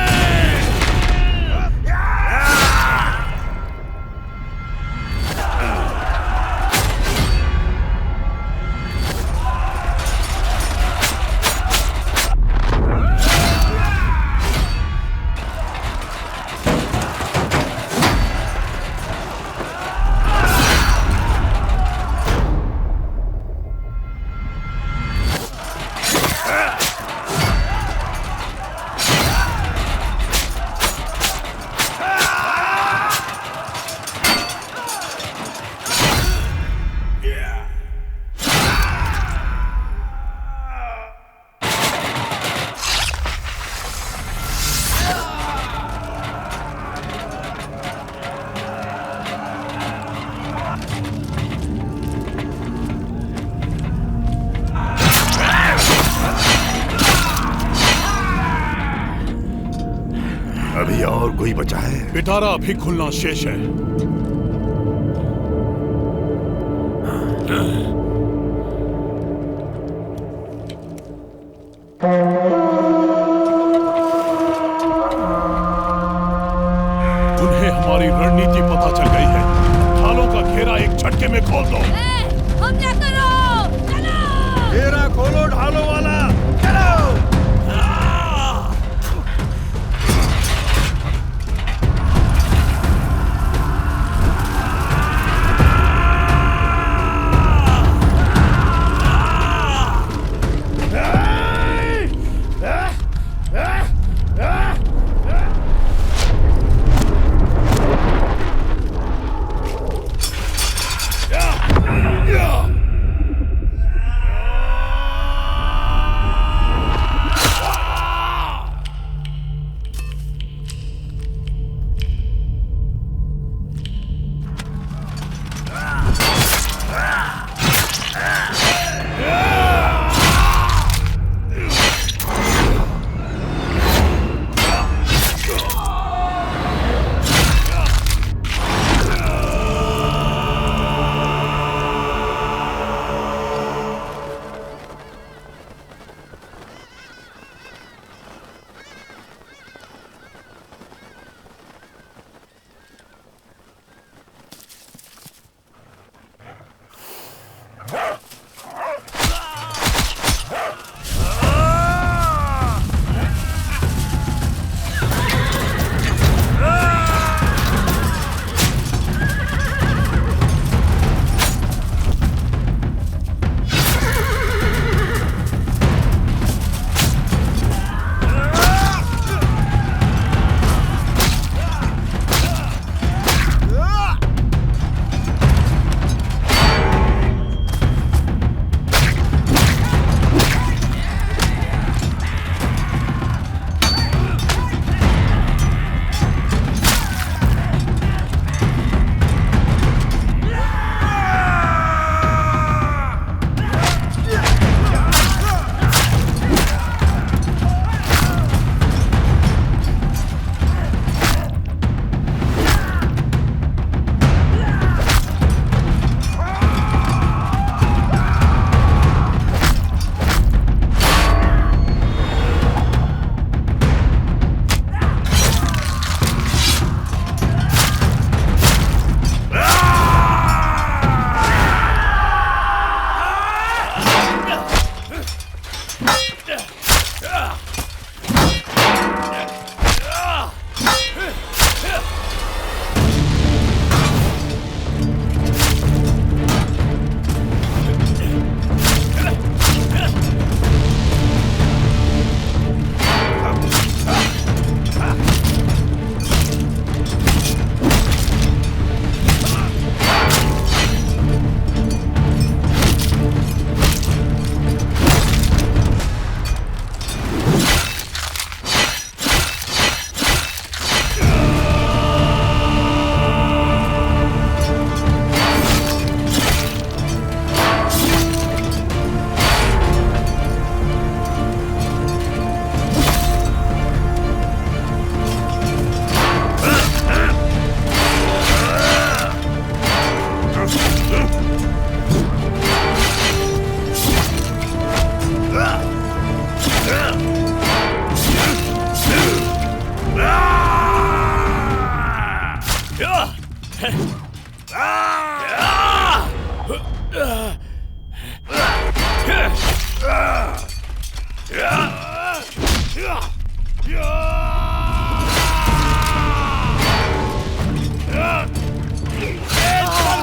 अभी और कोई बचा है? पिटारा अभी खुलना शेष है। उन्हें हमारी रणनीति पता चल गई है। ढालों का घेरा एक झटके में खोल दो। हमला करो, चलो। घेरा खोलो ढालों वाला, चलो।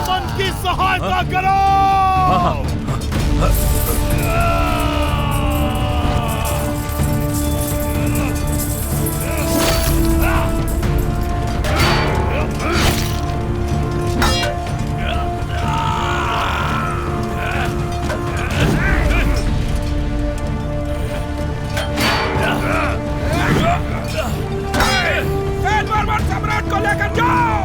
बलवंत की सहायता करो। सम्राट को लेकर जाओ।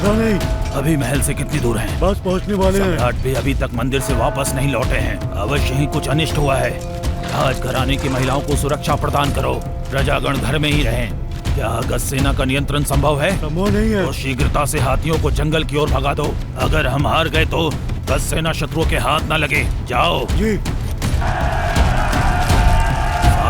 पता नहीं। अभी महल से कितनी दूर हैं? बस पहुंचने वाले हैं। सम्राट भी अभी तक मंदिर से वापस नहीं लौटे हैं। अवश्य ही कुछ अनिष्ट हुआ है। राजघराने की महिलाओं को सुरक्षा प्रदान करो। प्रजागण घर में ही रहें। क्या अगस्त सेना का नियंत्रण संभव है? संभव नहीं है। तो शीघ्रता से हाथियों को जंगल की ओर भगा दो। अगर हम हार गए तो अगस्त सेना शत्रुओं के हाथ न लगे। जाओ जी।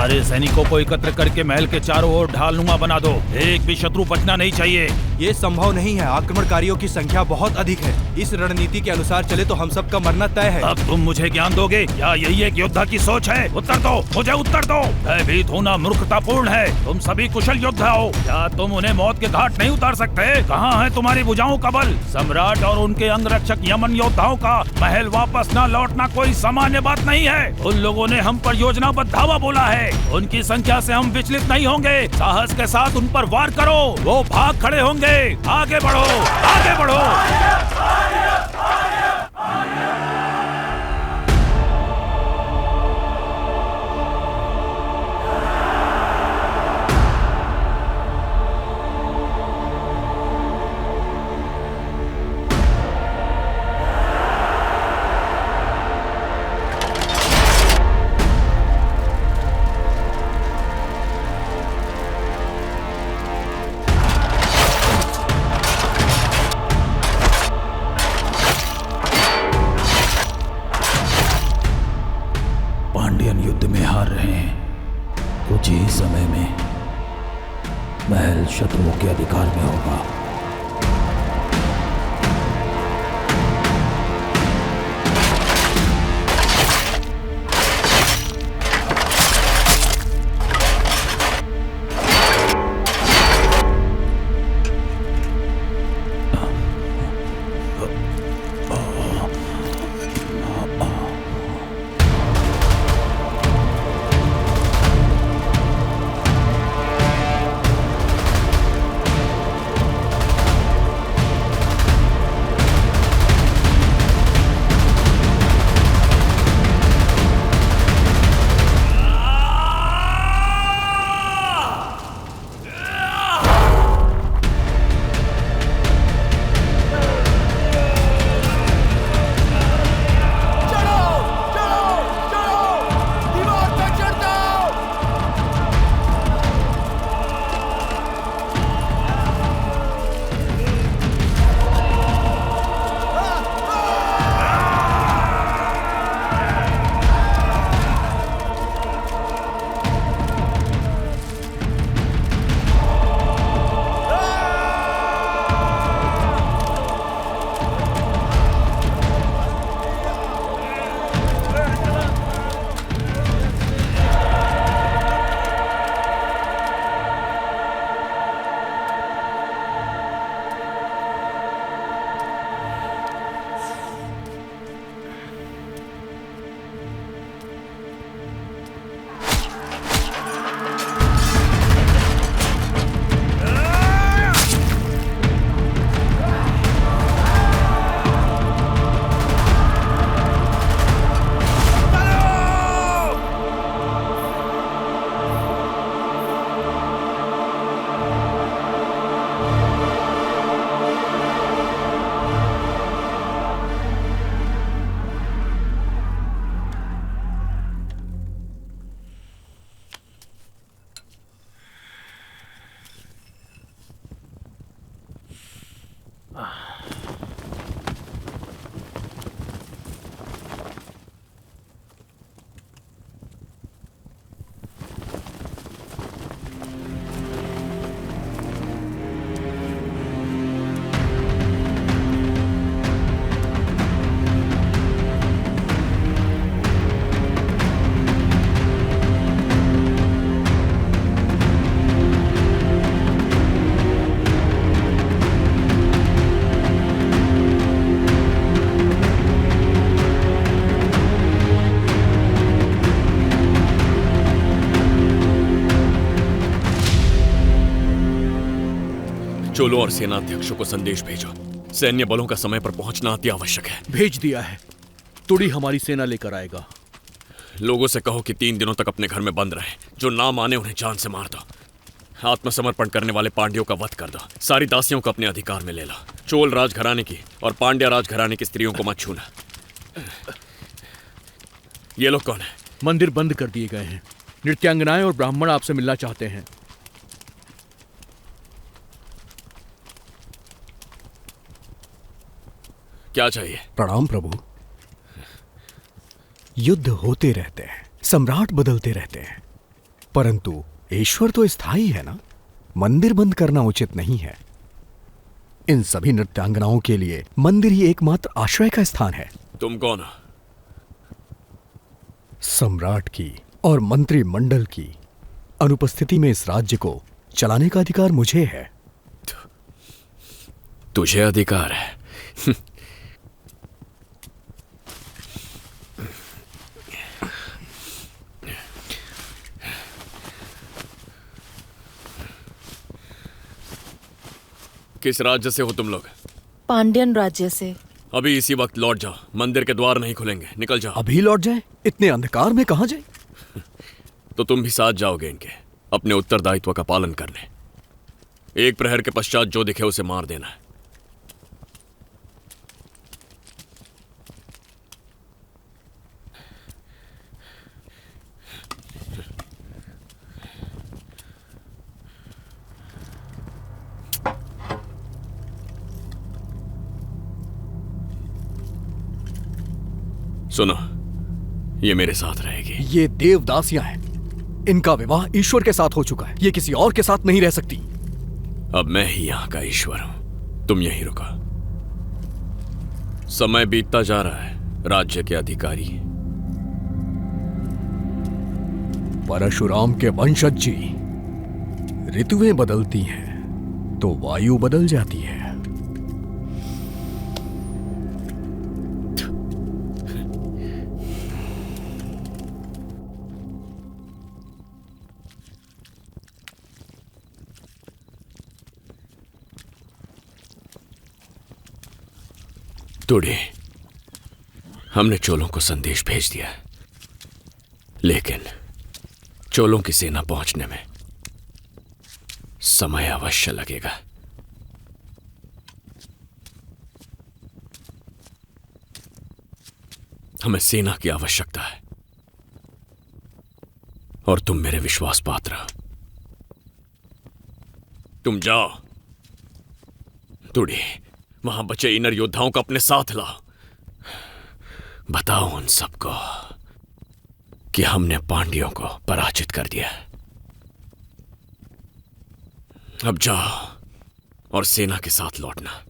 सारे सैनिकों को एकत्र करके महल के चारों ओर ढालनुमा बना दो। एक भी शत्रु बचना नहीं चाहिए। ये संभव नहीं है। आक्रमणकारियों की संख्या बहुत अधिक है। इस रणनीति के अनुसार चले तो हम सबका मरना तय है। अब तुम मुझे ज्ञान दोगे? क्या यही एक योद्धा की सोच है? उत्तर दो, मुझे उत्तर दो। भयभीत होना मूर्खतापूर्ण है। तुम सभी कुशल योद्धा हो। क्या तुम उन्हें मौत के घाट नहीं उतार सकते? कहाँ है तुम्हारी भुजाओं का बल? सम्राट और उनके अंगरक्षक यमन योद्धाओं का महल वापस न लौटना कोई सामान्य बात नहीं है। उन लोगों ने हम पर योजनाबद्ध धावा बोला है। उनकी संख्या से हम विचलित नहीं होंगे। साहस के साथ उन पर वार करो। वो भाग खड़े होंगे। आगे बढ़ो, आगे बढ़ो। युद्ध में हार रहे हैं। कुछ ही समय में महल शत्रुओं के अधिकार में होगा। चोलों और सेनाध्यक्षों को संदेश भेजो। सैन्य बलों का समय पर पहुंचना अति आवश्यक है। भेज दिया है। तुड़ी हमारी सेना लेकर आएगा। लोगों से कहो कि 3 दिनों तक अपने घर में बंद रहे। जो ना माने उन्हें जान से मार दो। आत्मसमर्पण करने वाले पांड्यों का वध कर दो। सारी दासियों को अपने अधिकार में ले लो। चोल राजघराने की और पांड्या राजघराने की स्त्रियों को मत छूना। ये लोग कौन है? मंदिर बंद कर दिए गए हैं। नृत्यांगनाएं और ब्राह्मण आपसे मिलना चाहते हैं। क्या चाहिए? प्रणाम प्रभु। युद्ध होते रहते हैं, सम्राट बदलते रहते हैं, परंतु ईश्वर तो स्थायी है ना। मंदिर बंद करना उचित नहीं है। इन सभी नृत्यांगनाओं के लिए मंदिर ही एकमात्र आश्रय का स्थान है। तुम कौन हो? सम्राट की और मंत्रिमंडल की अनुपस्थिति में इस राज्य को चलाने का अधिकार मुझे है। तुझे अधिकार है? किस राज्य से हो तुम लोग? पांड्यन राज्य से। अभी इसी वक्त लौट जाओ, मंदिर के द्वार नहीं खुलेंगे, निकल जाओ। अभी लौट जाए? इतने अंधकार में कहां जाए? तो तुम भी साथ जाओगे इनके, अपने उत्तरदायित्व का पालन करने। एक प्रहर के पश्चात जो दिखे उसे मार देना है। सुनो, ये मेरे साथ रहेगी। ये देवदासियां हैं। इनका विवाह ईश्वर के साथ हो चुका है। ये किसी और के साथ नहीं रह सकती। अब मैं ही यहां का ईश्वर हूं, तुम यहीं रुको। समय बीतता जा रहा है, राज्य के अधिकारी। परशुराम के वंशज जी, ऋतुएं बदलती हैं तो वायु बदल जाती है। तुड़े, हमने चोलों को संदेश भेज दिया, लेकिन चोलों की सेना पहुंचने में समय अवश्य लगेगा। हमें सेना की आवश्यकता है और तुम मेरे विश्वास पात्र हो। तुम जाओ तुड़े, वहां बचे इनर योद्धाओं को अपने साथ लाओ। बताओ उन सबको कि हमने पांड्यों को पराजित कर दिया। अब जाओ और सेना के साथ लौटना।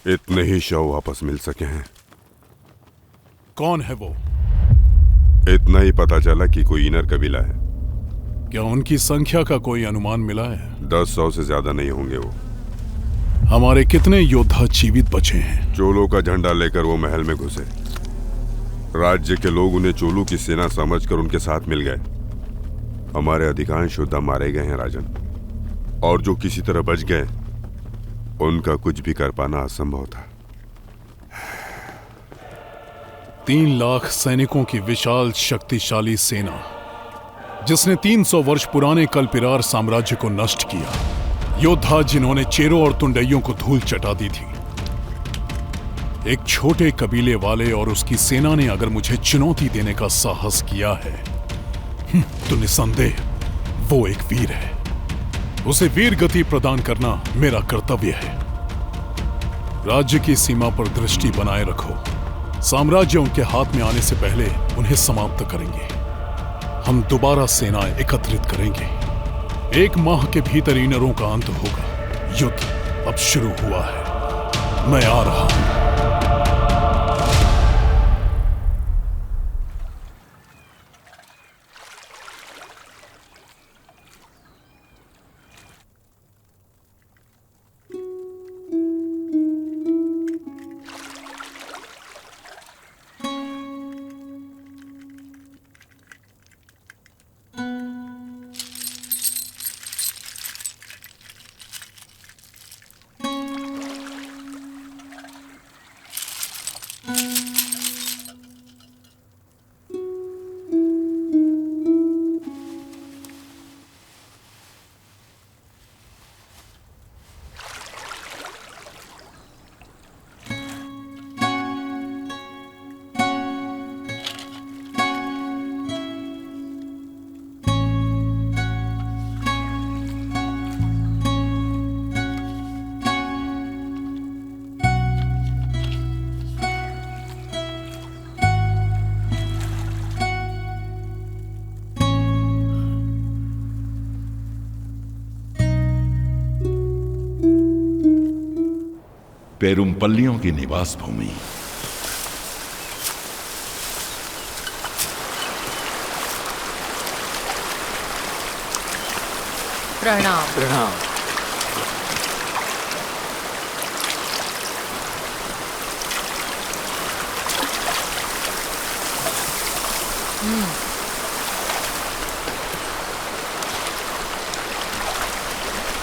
इतने ही शव वापस मिल सके हैं। कौन है वो? इतना ही पता चला कि कोई इनर कबीला है। क्या उनकी संख्या का कोई अनुमान मिला है? 10-100 से ज्यादा नहीं होंगे वो। हमारे कितने योद्धा जीवित बचे हैं? चोलों का झंडा लेकर वो महल में घुसे। राज्य के लोग उन्हें चोलों की सेना समझकर उनके साथ मिल गए। हमारे अधिकांश योद्धा मारे गए हैं राजन, और जो किसी तरह बच गए उनका कुछ भी कर पाना असंभव था। 3 लाख सैनिकों की विशाल शक्तिशाली सेना, जिसने 300 वर्ष पुराने कल्पिरार साम्राज्य को नष्ट किया। योद्धा जिन्होंने चेरों और तुंडइयों को धूल चटा दी थी। एक छोटे कबीले वाले और उसकी सेना ने अगर मुझे चुनौती देने का साहस किया है तो निसंदेह वो एक वीर है। उसे वीर गति प्रदान करना मेरा कर्तव्य है। राज्य की सीमा पर दृष्टि बनाए रखो। साम्राज्य उनके हाथ में आने से पहले उन्हें समाप्त करेंगे। हम दोबारा सेनाएं एकत्रित करेंगे। 1 माह के भीतर इनरों का अंत होगा। युद्ध अब शुरू हुआ है। मैं आ रहा हूं। पेरुमपल्लियों की निवास भूमि। प्रणाम। प्रणाम।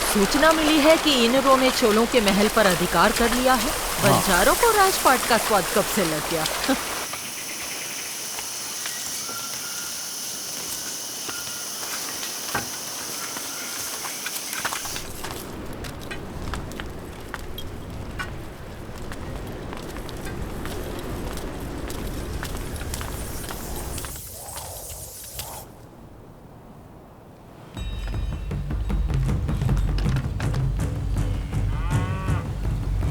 सूचना मिली है कि इनरों ने चोलों के महल पर अधिकार कर लिया है। बंजारों को राजपाट का स्वाद कब से लग गया?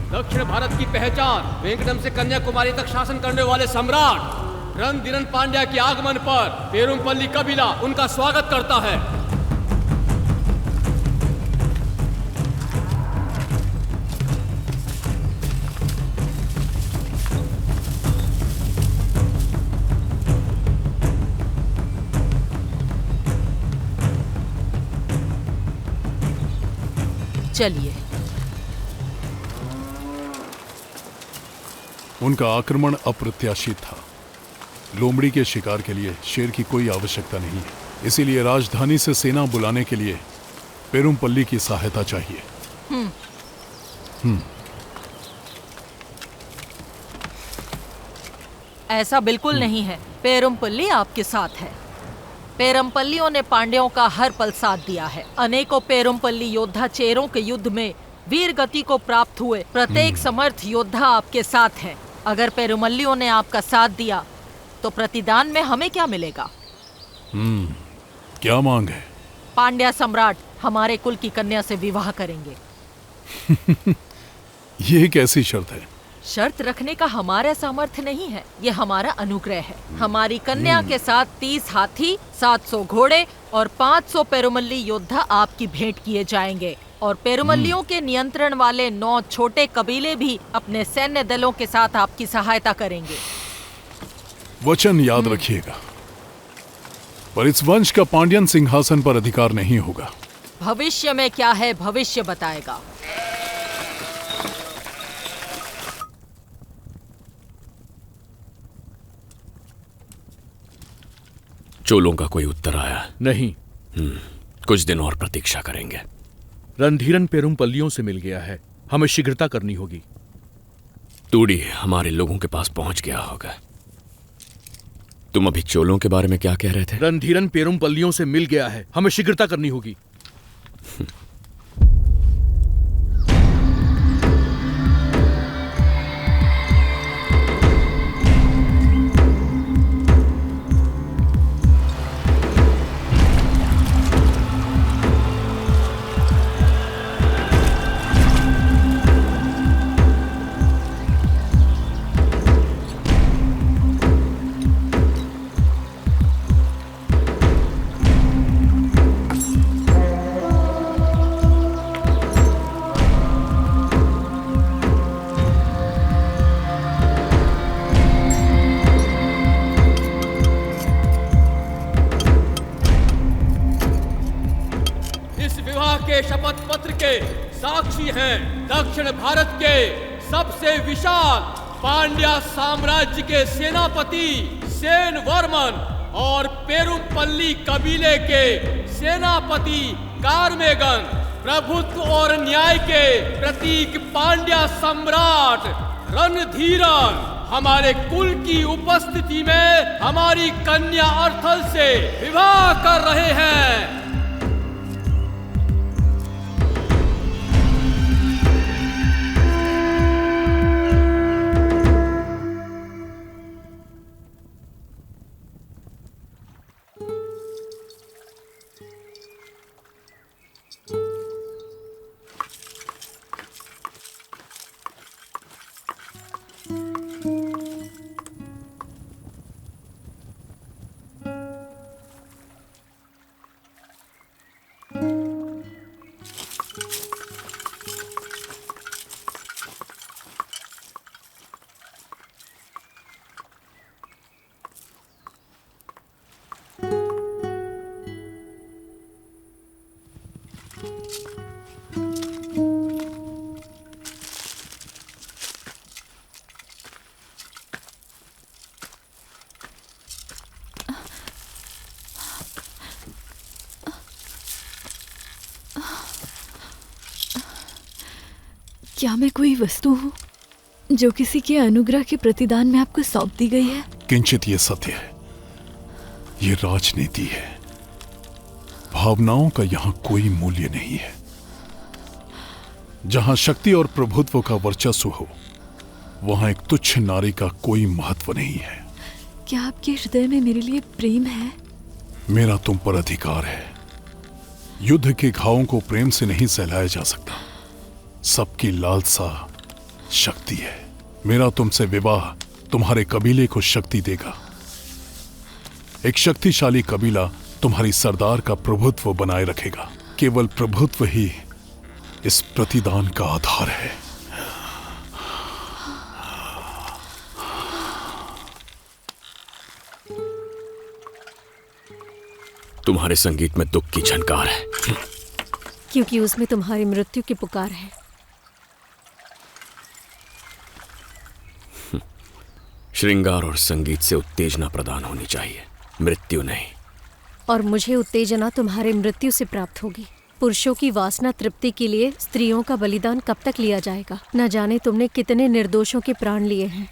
दक्षिण भारत की पहचान, वेंकटम से कन्याकुमारी तक शासन करने वाले सम्राट रणधीरन पांड्या के आगमन पर पेरुमपल्ली कबीला उनका स्वागत करता है। चलिए। उनका आक्रमण अप्रत्याशित था। लोमड़ी के शिकार के लिए शेर की कोई आवश्यकता नहीं है, इसीलिए राजधानी से सेना बुलाने के लिए पेरुमपल्ली की सहायता चाहिए। ऐसा बिल्कुल नहीं है। पेरुमपल्ली आपके साथ है। पेरुमपल्लियों ने पांड्यों का हर पल साथ दिया है। अनेकों पेरुमपल्ली योद्धा चेरों के युद्ध में वीर गति को प्राप्त हुए। प्रत्येक समर्थ योद्धा आपके साथ है। अगर पेरुमल्लियों ने आपका साथ दिया तो प्रतिदान में हमें क्या मिलेगा? क्या मांग है? पांड्या सम्राट हमारे कुल की कन्या से विवाह करेंगे। ये कैसी शर्त है? शर्त रखने का हमारा सामर्थ्य नहीं है, ये हमारा अनुग्रह है। हमारी कन्या के साथ 30 हाथी, 700 घोड़े और 500 पेरुमल्ली योद्धा आपकी भेंट किए जाएंगे। और पेरुमल्लियों के नियंत्रण वाले 9 छोटे कबीले भी अपने सैन्य दलों के साथ आपकी सहायता करेंगे। वचन याद रखिएगा, पर इस वंश का पांड्यन सिंहासन पर अधिकार नहीं होगा। भविष्य में क्या है, भविष्य बताएगा। चोलों का कोई उत्तर आया नहीं। कुछ दिन और प्रतीक्षा करेंगे। रणधीरन पेरुमपल्लियों से मिल गया है, हमें शीघ्रता करनी होगी। तूड़ी हमारे लोगों के पास पहुंच गया होगा। तुम अभी चोलों के बारे में क्या कह रहे थे? रणधीरन पेरुमपल्लियों से मिल गया है, हमें शीघ्रता करनी होगी। शपथ पत्र के साक्षी हैं दक्षिण भारत के सबसे विशाल पांड्या साम्राज्य के सेनापति सेन वर्मन और पेरुमपल्ली कबीले के सेनापति कार्मेगन, प्रभुत्व और न्याय के प्रतीक पांड्या सम्राट रणधीरन हमारे कुल की उपस्थिति में हमारी कन्या अर्थल से विवाह कर रहे हैं। क्या मैं कोई वस्तु हूँ जो किसी के अनुग्रह के प्रतिदान में आपको सौंप दी गई है? किंचित ये सत्य है, ये राजनीति है। भावनाओं का यहां कोई मूल्य नहीं है। जहां शक्ति और प्रभुत्व का वर्चस्व हो, वहां एक तुच्छ नारी का कोई महत्व नहीं है। क्या आपके हृदय में मेरे लिए प्रेम है? मेरा तुम पर अधिकार है। युद्ध के घावों को प्रेम से नहीं सहलाया जा सकता। सबकी लालसा शक्ति है। मेरा तुमसे विवाह तुम्हारे कबीले को शक्ति देगा। एक शक्तिशाली कबीला तुम्हारी सरदार का प्रभुत्व बनाए रखेगा। केवल प्रभुत्व ही इस प्रतिदान का आधार है। तुम्हारे संगीत में दुख की झनकार है, क्योंकि उसमें तुम्हारी मृत्यु की पुकार है। श्रृंगार और संगीत से उत्तेजना प्रदान होनी चाहिए, मृत्यु नहीं। और मुझे उत्तेजना तुम्हारे मृत्यु से प्राप्त होगी। पुरुषों की वासना तृप्ति के लिए स्त्रियों का बलिदान कब तक लिया जाएगा? न जाने तुमने कितने निर्दोषों के प्राण लिए हैं।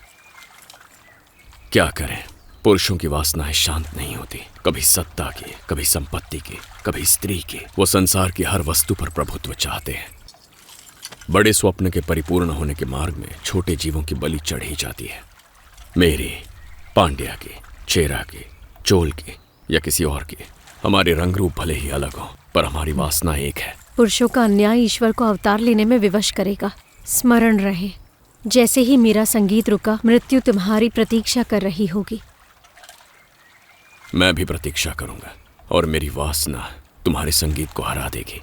क्या करें, पुरुषों की वासनाएं शांत नहीं होती। कभी सत्ता की, कभी संपत्ति की, कभी स्त्री की। वो संसार की हर वस्तु पर प्रभुत्व चाहते हैं। बड़े स्वप्न के परिपूर्ण होने के मार्ग में छोटे जीवों की बलि चढ़ी जाती है। मेरी, पांड्या की, चेरा की, चोल की या किसी और की। हमारे रंग रूप भले ही अलग हों, पर हमारी वासना एक है। पुरुषों का अन्याय ईश्वर को अवतार लेने में विवश करेगा। स्मरण रहे, जैसे ही मेरा संगीत रुका, मृत्यु तुम्हारी प्रतीक्षा कर रही होगी। मैं भी प्रतीक्षा करूंगा और मेरी वासना तुम्हारे संगीत को हरा देगी।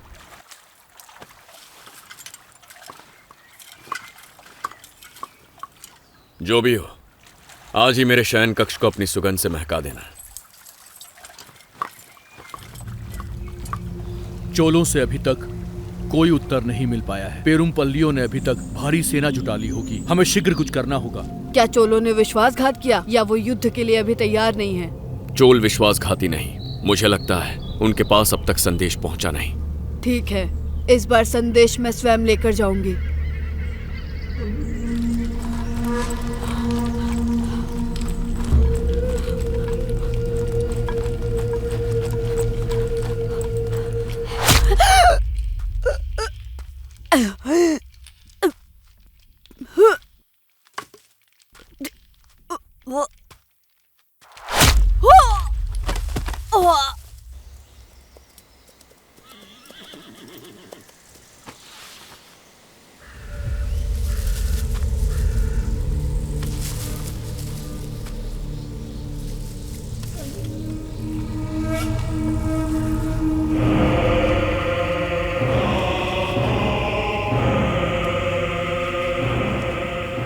जो भी हो, आज ही मेरे शयन कक्ष को अपनी सुगंध से महका देना। चोलों से अभी तक कोई उत्तर नहीं मिल पाया है। पेरुमपल्लियों ने अभी तक भारी सेना जुटा ली होगी। हमें शीघ्र कुछ करना होगा। क्या चोलों ने विश्वासघात किया या वो युद्ध के लिए अभी तैयार नहीं है? चोल विश्वासघाती नहीं। मुझे लगता है उनके पास अब तक संदेश पहुंचा नहीं। ठीक है, इस बार संदेश मैं स्वयं लेकर जाऊंगी।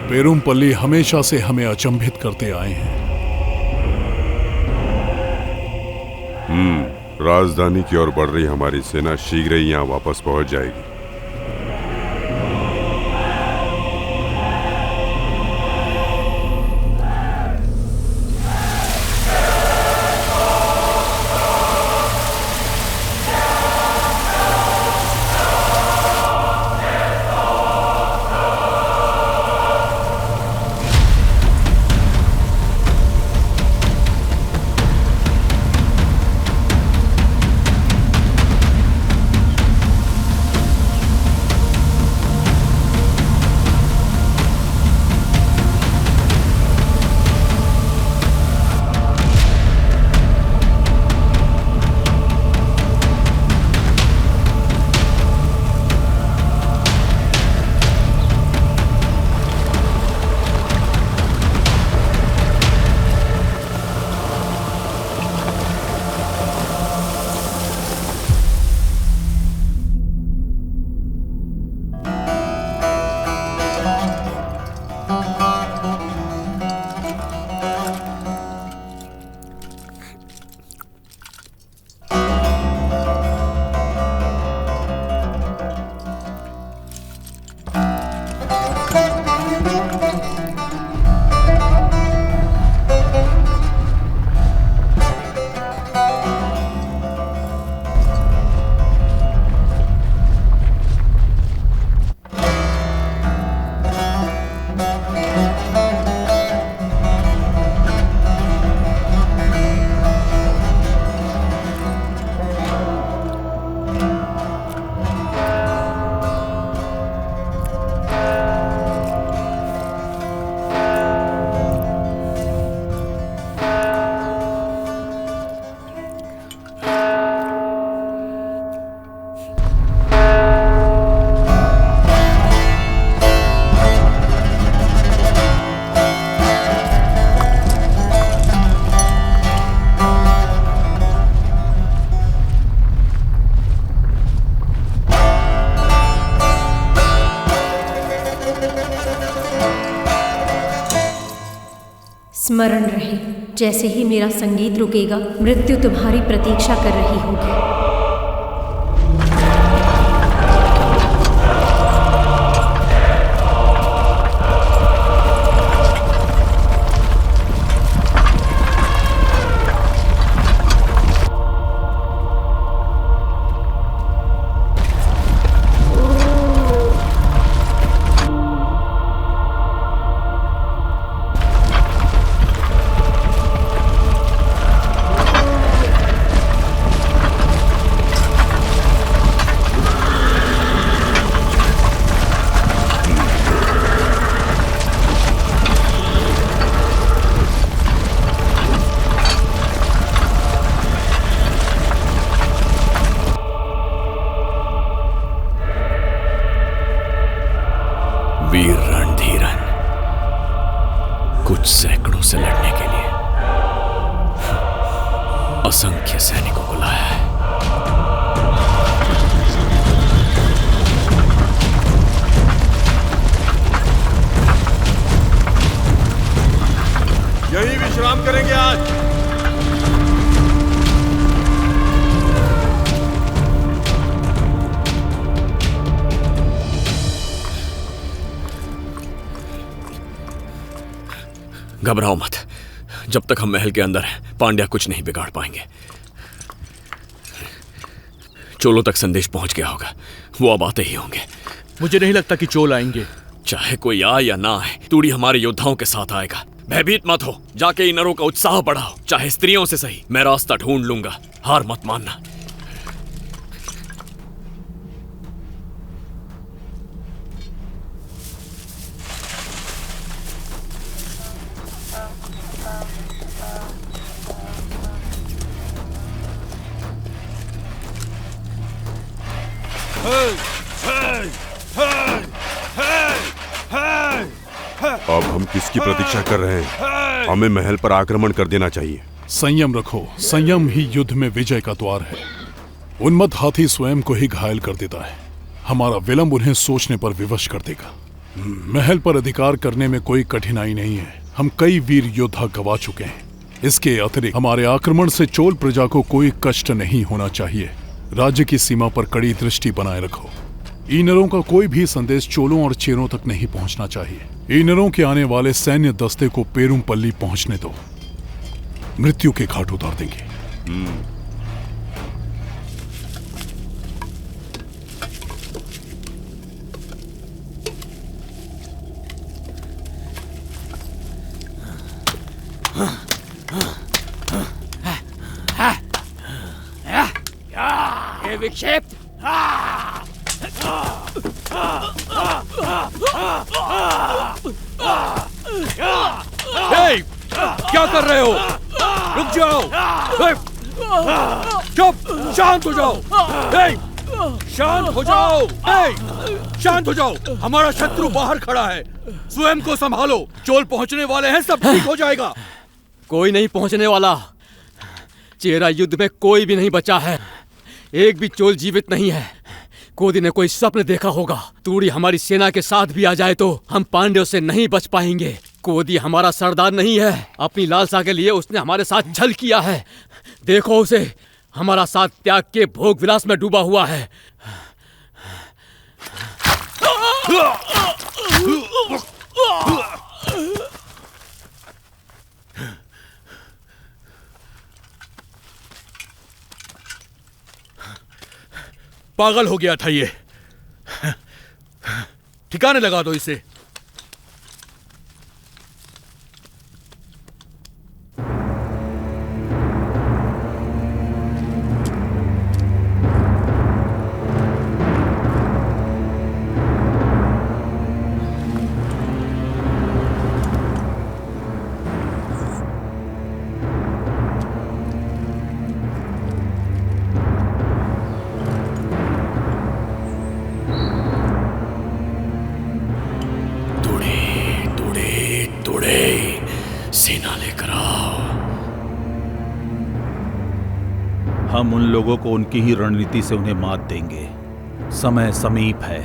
पेरुमपल्ली हमेशा से हमें अचंभित करते आए हैं। राजधानी की ओर बढ़ रही हमारी सेना शीघ्र ही यहाँ वापस पहुंच जाएगी। स्मरण रहे, जैसे ही मेरा संगीत रुकेगा, मृत्यु तुम्हारी प्रतीक्षा कर रही होगी। वीर रणधीरन, कुछ सैकड़ों से लड़ने के लिए असंख्य सैनिकों को लाया है। यही विश्राम करेंगे आज। घबराओ मत, जब तक हम महल के अंदर हैं पांड्या कुछ नहीं बिगाड़ पाएंगे। चोलों तक संदेश पहुंच गया होगा, वो अब आते ही होंगे। मुझे नहीं लगता कि चोल आएंगे। चाहे कोई आए या ना आए, तूड़ी हमारे योद्धाओं के साथ आएगा। भयभीत मत हो, जाके इन नरों का उत्साह बढ़ाओ, चाहे स्त्रियों से सही। मैं रास्ता ढूंढ लूंगा, हार मत मानना। अब हम किसकी प्रतीक्षा कर रहे हैं? हमें महल पर आक्रमण कर देना चाहिए। संयम रखो, संयम ही युद्ध में विजय का द्वार है। उन्मत्त हाथी स्वयं को ही घायल कर देता है, हमारा विलंब उन्हें सोचने पर विवश कर देगा। महल पर अधिकार करने में कोई कठिनाई नहीं है, हम कई वीर योद्धा गवा चुके हैं। इसके अतिरिक्त हमारे आक्रमण से चोल प्रजा को कोई कष्ट नहीं होना चाहिए। राज्य की सीमा पर कड़ी दृष्टि बनाए रखो। ईनरों का कोई भी संदेश चोलों और चेरों तक नहीं पहुंचना चाहिए। ईनरों के आने वाले सैन्य दस्ते को पेरुमपल्ली पहुंचने दो, मृत्यु के घाट उतार देंगे। ये विक्षेप क्या कर रहे हो? रुक जाओ। चुप, शांत हो जाओ। शांत हो जाओ। शांत हो जाओ। हमारा शत्रु बाहर खड़ा है, स्वयं को संभालो। चोल पहुंचने वाले हैं, सब ठीक हो जाएगा। कोई नहीं पहुंचने वाला। चेरा युद्ध में कोई भी नहीं बचा है, एक भी चोल जीवित नहीं है। कोदी ने कोई स्वप्न देखा होगा, तूड़ी हमारी सेना के साथ भी आ जाए तो हम पांड्यों से नहीं बच पाएंगे। कोदी हमारा सरदार नहीं है, अपनी लालसा के लिए उसने हमारे साथ छल किया है। देखो उसे, हमारा साथ त्याग के भोग विलास में डूबा हुआ है। पागल हो गया था ये। ठिकाने लगा दो इसे। हम उन लोगों को उनकी ही रणनीति से उन्हें मात देंगे। समय समीप है।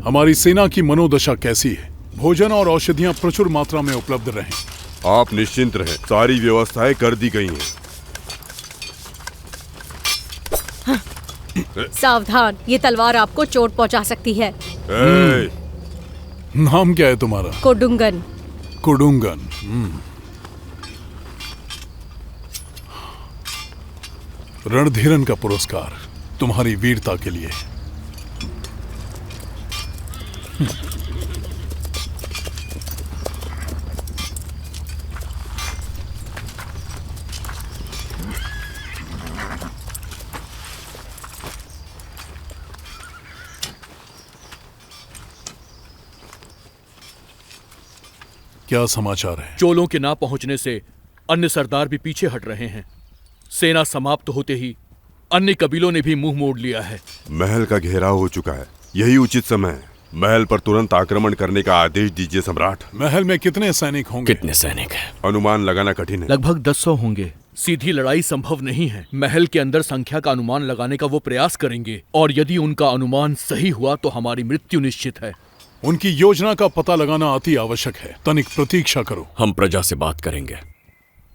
हमारी सेना की मनोदशा कैसी है? भोजन और औषधियां प्रचुर मात्रा में उपलब्ध रहें। आप निश्चिंत रहें, सारी व्यवस्थाएं कर दी गई हैं। सावधान, ये तलवार आपको चोट पहुंचा सकती है। नाम क्या है तुम्हारा? कोडुंगन। कोडुंगन। रणधीरन का पुरस्कार तुम्हारी वीरता के लिए। क्या समाचार है? चोलों के ना पहुंचने से अन्य सरदार भी पीछे हट रहे हैं। सेना समाप्त होते ही अन्य कबीलों ने भी मुंह मोड़ लिया है। महल का घेराव हो चुका है, यही उचित समय है। महल पर तुरंत आक्रमण करने का आदेश दीजिए सम्राट। महल में कितने सैनिक होंगे? कितने सैनिक हैं? अनुमान लगाना कठिन है। लगभग 1000 होंगे। सीधी लड़ाई संभव नहीं है। महल के अंदर संख्या का अनुमान लगाने का वो प्रयास करेंगे, और यदि उनका अनुमान सही हुआ तो हमारी मृत्यु निश्चित है। उनकी योजना का पता लगाना अति आवश्यक है। तनिक प्रतीक्षा करो। हम प्रजा से बात करेंगे।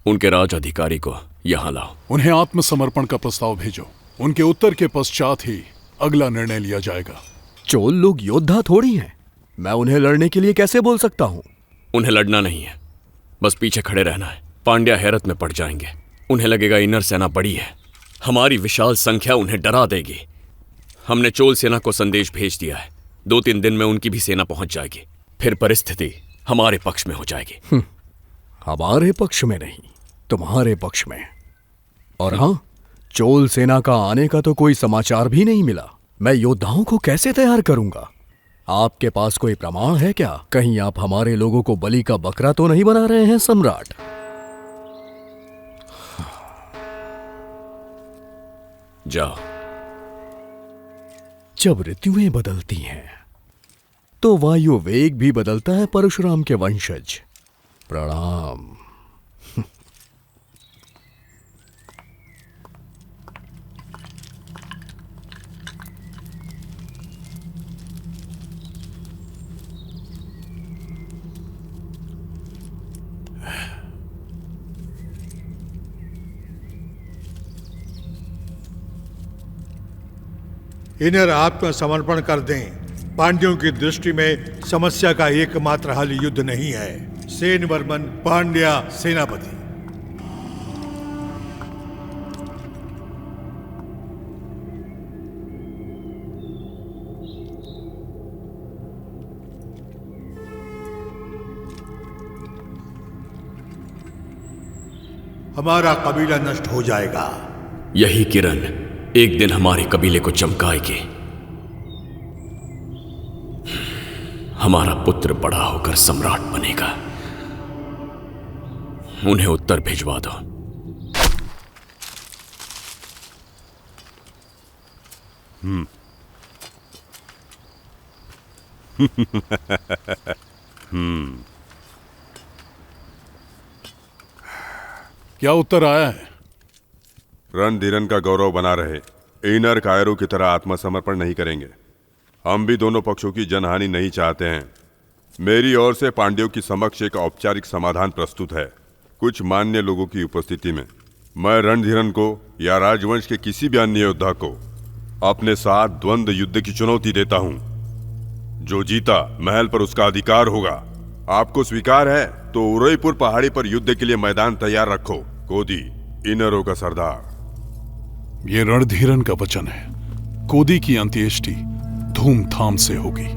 उनके राज अधिकारी को यहाँ लाओ। उन्हें आत्मसमर्पण का प्रस्ताव भेजो। उनके उत्तर के पश्चात ही अगला निर्णय लिया जाएगा। चोल लोग योद्धा थोड़ी हैं। मैं उन्हें लड़ने के लिए कैसे बोल सकता हूँ? उन्हें लड़ना नहीं है, बस पीछे खड़े रहना है। पांड्या हैरत में पड़ जाएंगे। उन्हें लगेगा इनर सेना बड़ी है, हमारी विशाल संख्या उन्हें डरा देगी। हमने चोल सेना को संदेश भेज दिया है। 2-3 दिन में उनकी भी सेना पहुंच जाएगी। फिर परिस्थिति हमारे पक्ष में हो जाएगी। हमारे पक्ष में नहीं, तुम्हारे पक्ष में। और हाँ, चोल सेना का आने का तो कोई समाचार भी नहीं मिला। मैं योद्धाओं को कैसे तैयार करूंगा? आपके पास कोई प्रमाण है क्या? कहीं आप हमारे लोगों को बलि का बकरा तो नहीं बना रहे हैं सम्राट? जाओ। जब ऋतुएं बदलती हैं तो वायु वेग भी बदलता है परशुराम के वंशज। प्रणाम। इन्हें आत्मसमर्पण कर दें। पांड्यों की दृष्टि में समस्या का एकमात्र हल युद्ध नहीं है। सेन वर्मन, पांड्या सेनापति। हमारा कबीला नष्ट हो जाएगा। यही किरण एक दिन हमारे कबीले को चमकाएगी। हमारा पुत्र बड़ा होकर सम्राट बनेगा। उन्हें उत्तर भिजवा दो। क्या उत्तर आया है? रणधीरन का गौरव बना रहे। इनर कायरों की तरह आत्मसमर्पण नहीं करेंगे। हम भी दोनों पक्षों की जनहानि नहीं चाहते हैं। मेरी ओर से पांड्यों की समक्ष एक औपचारिक समाधान प्रस्तुत है, कुछ मान्य लोगों की उपस्थिति में। मैं रणधीरन को या राजवंश के किसी भी अन्य योद्धा को अपने साथ द्वंद्व युद्ध की चुनौती देता हूं। जो जीता महल पर उसका अधिकार होगा। आपको स्वीकार है तो उदयपुर पहाड़ी पर युद्ध के लिए मैदान तैयार रखो। कोदी, इनरों का सरदार। ये रणधीरन का वचन है। कोदी की अंत्येष्टि धूमधाम से होगी।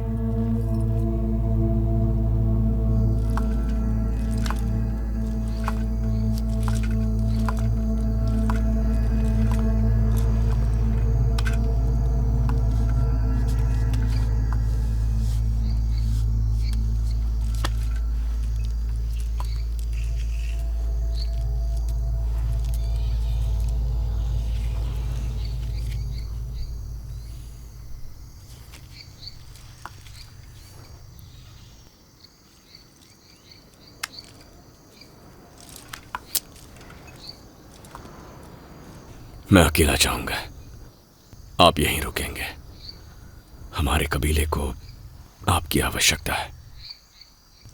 मैं अकेला जाऊंगा, आप यहीं रुकेंगे। हमारे कबीले को आपकी आवश्यकता है।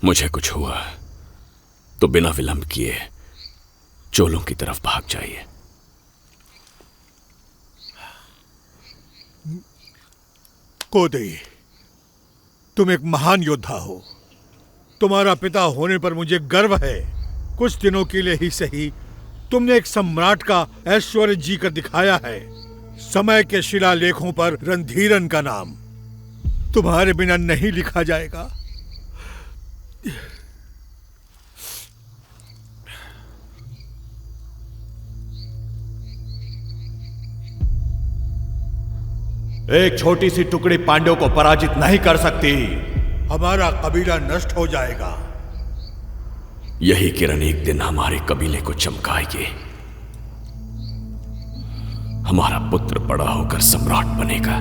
मुझे कुछ हुआ तो बिना विलंब किए चोलों की तरफ भाग जाइए। कोदी, तुम एक महान योद्धा हो। तुम्हारा पिता होने पर मुझे गर्व है। कुछ दिनों के लिए ही सही, तुमने एक सम्राट का ऐश्वर्य जी कर दिखाया है। समय के शिलालेखों पर रणधीरन का नाम तुम्हारे बिना नहीं लिखा जाएगा। एक छोटी सी टुकड़ी पांड्यों को पराजित नहीं कर सकती। हमारा कबीला नष्ट हो जाएगा। यही किरण एक दिन हमारे कबीले को चमकाएगी। हमारा पुत्र बड़ा होकर सम्राट बनेगा।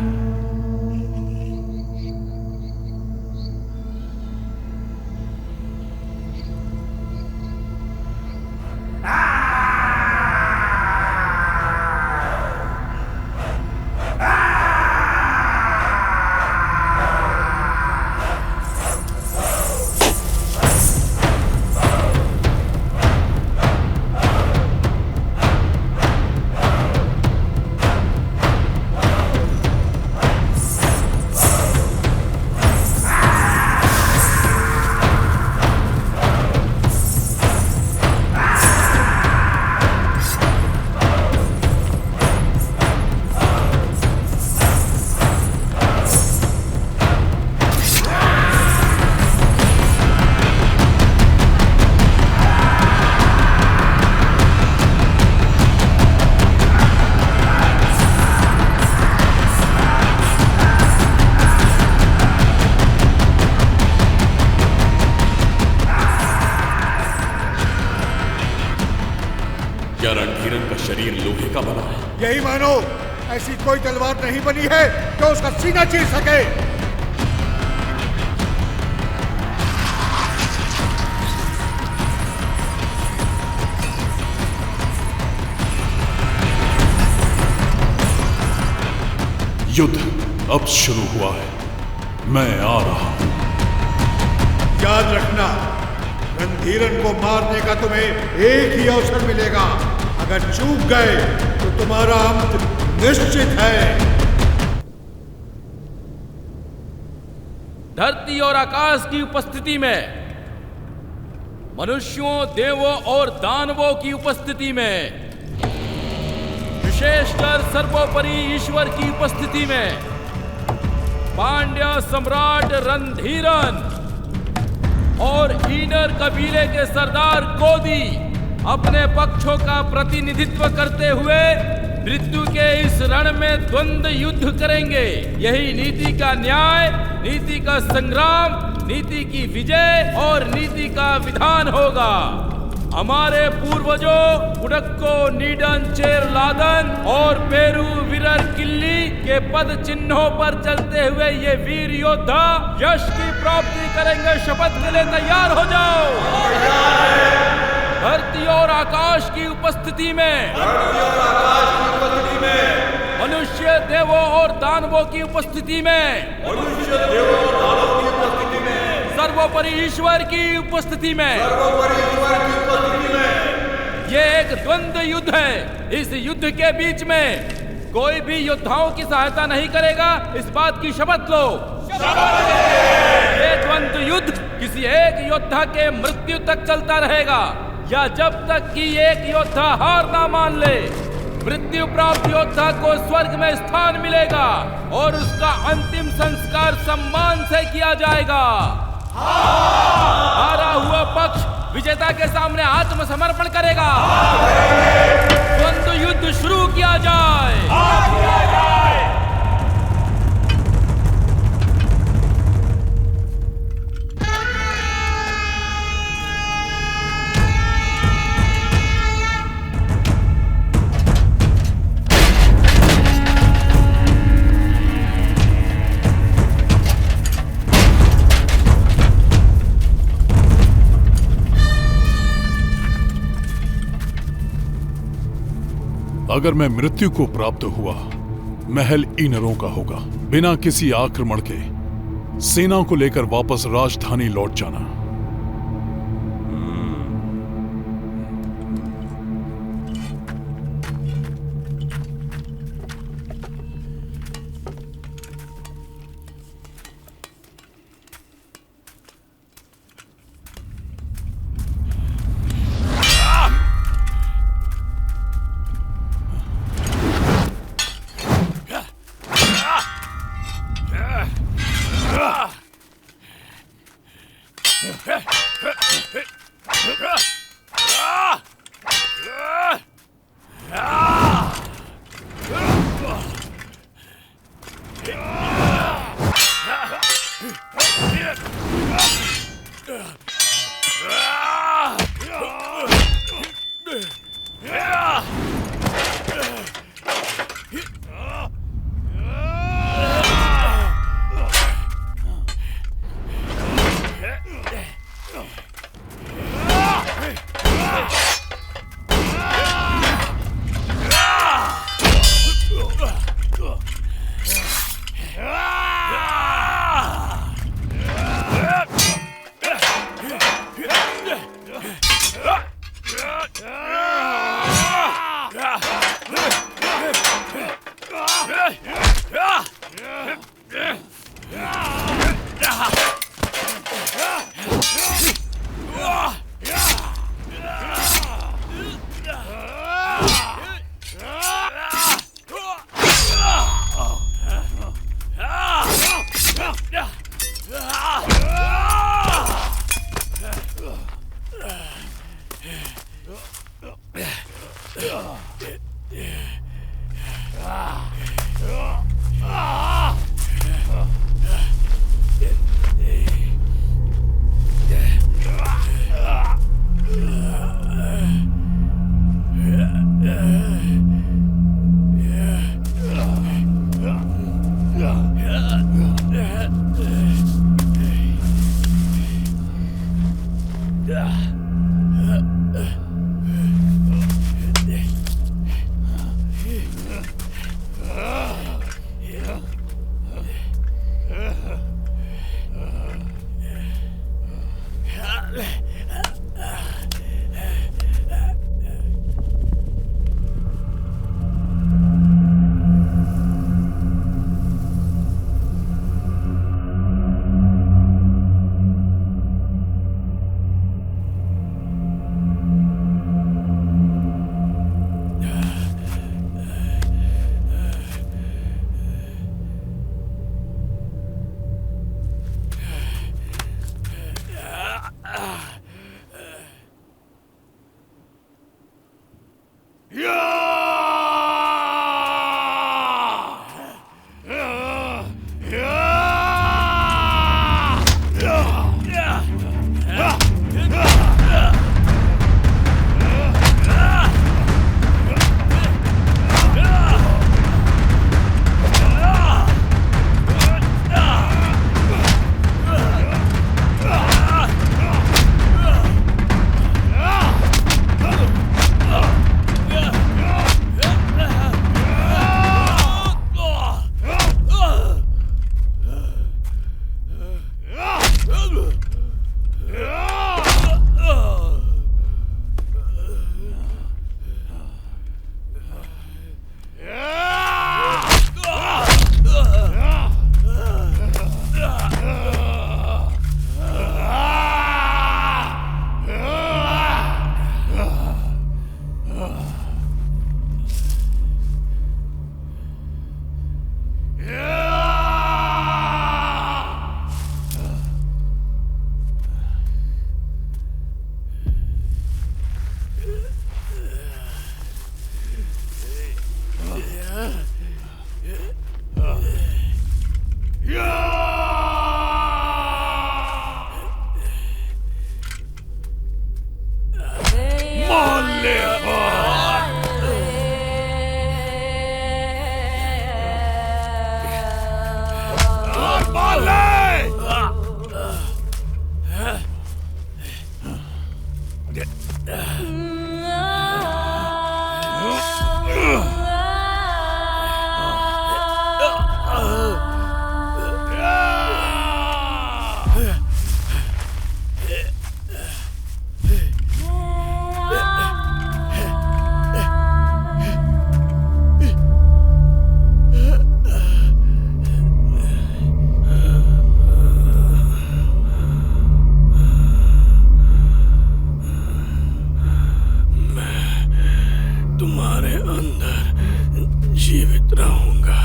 क्या रणधीरन का शरीर लोहे का बना है? यही मानो। ऐसी कोई तलवार नहीं बनी है जो उसका सीना चीर सके। युद्ध अब शुरू हुआ है। मैं आ रहा हूं। याद रखना, रणधीरन को मारने का तुम्हें एक ही अवसर मिलेगा। अगर चूक गए तो तुम्हारा अंत निश्चित है। धरती और आकाश की उपस्थिति में, मनुष्यों, देवों और दानवों की उपस्थिति में, विशेषकर सर्वोपरि ईश्वर की उपस्थिति में, पांड्या सम्राट रणधीरन और ईनर कबीले के सरदार कोदी अपने पक्षों का प्रतिनिधित्व करते हुए मृत्यु के इस रण में द्वंद्व युद्ध करेंगे। यही नीति का न्याय, नीति का संग्राम, नीति की विजय और नीति का विधान होगा। हमारे पूर्वजों उडक्को, नीडन, चेरलादन और पेरू विरर किल्ली के पद चिन्हों पर चलते हुए ये वीर योद्धा यश की प्राप्ति करेंगे। शपथ के लिए तैयार हो जाओ। धरती और आकाश की उपस्थिति में, मनुष्य, देवों और दानवों की उपस्थिति में, सर्वोपरि ईश्वर की उपस्थिति में, ये एक द्वंद्व युद्ध है। इस युद्ध के बीच में कोई भी योद्धाओं की सहायता नहीं करेगा। इस बात की शपथ लो। ये द्वंद्व युद्ध किसी एक योद्धा के मृत्यु तक चलता रहेगा, या जब तक कि एक योद्धा हार ना मान ले। मृत्यु प्राप्त योद्धा को स्वर्ग में स्थान मिलेगा और उसका अंतिम संस्कार सम्मान से किया जाएगा। हारा हुआ पक्ष विजेता के सामने आत्मसमर्पण करेगा। द्वंद्व युद्ध शुरू किया जाए। अगर मैं मृत्यु को प्राप्त हुआ, महल ईनरों का होगा। बिना किसी आक्रमण के सेना को लेकर वापस राजधानी लौट जाना। अंदर जीवित रहूंगा।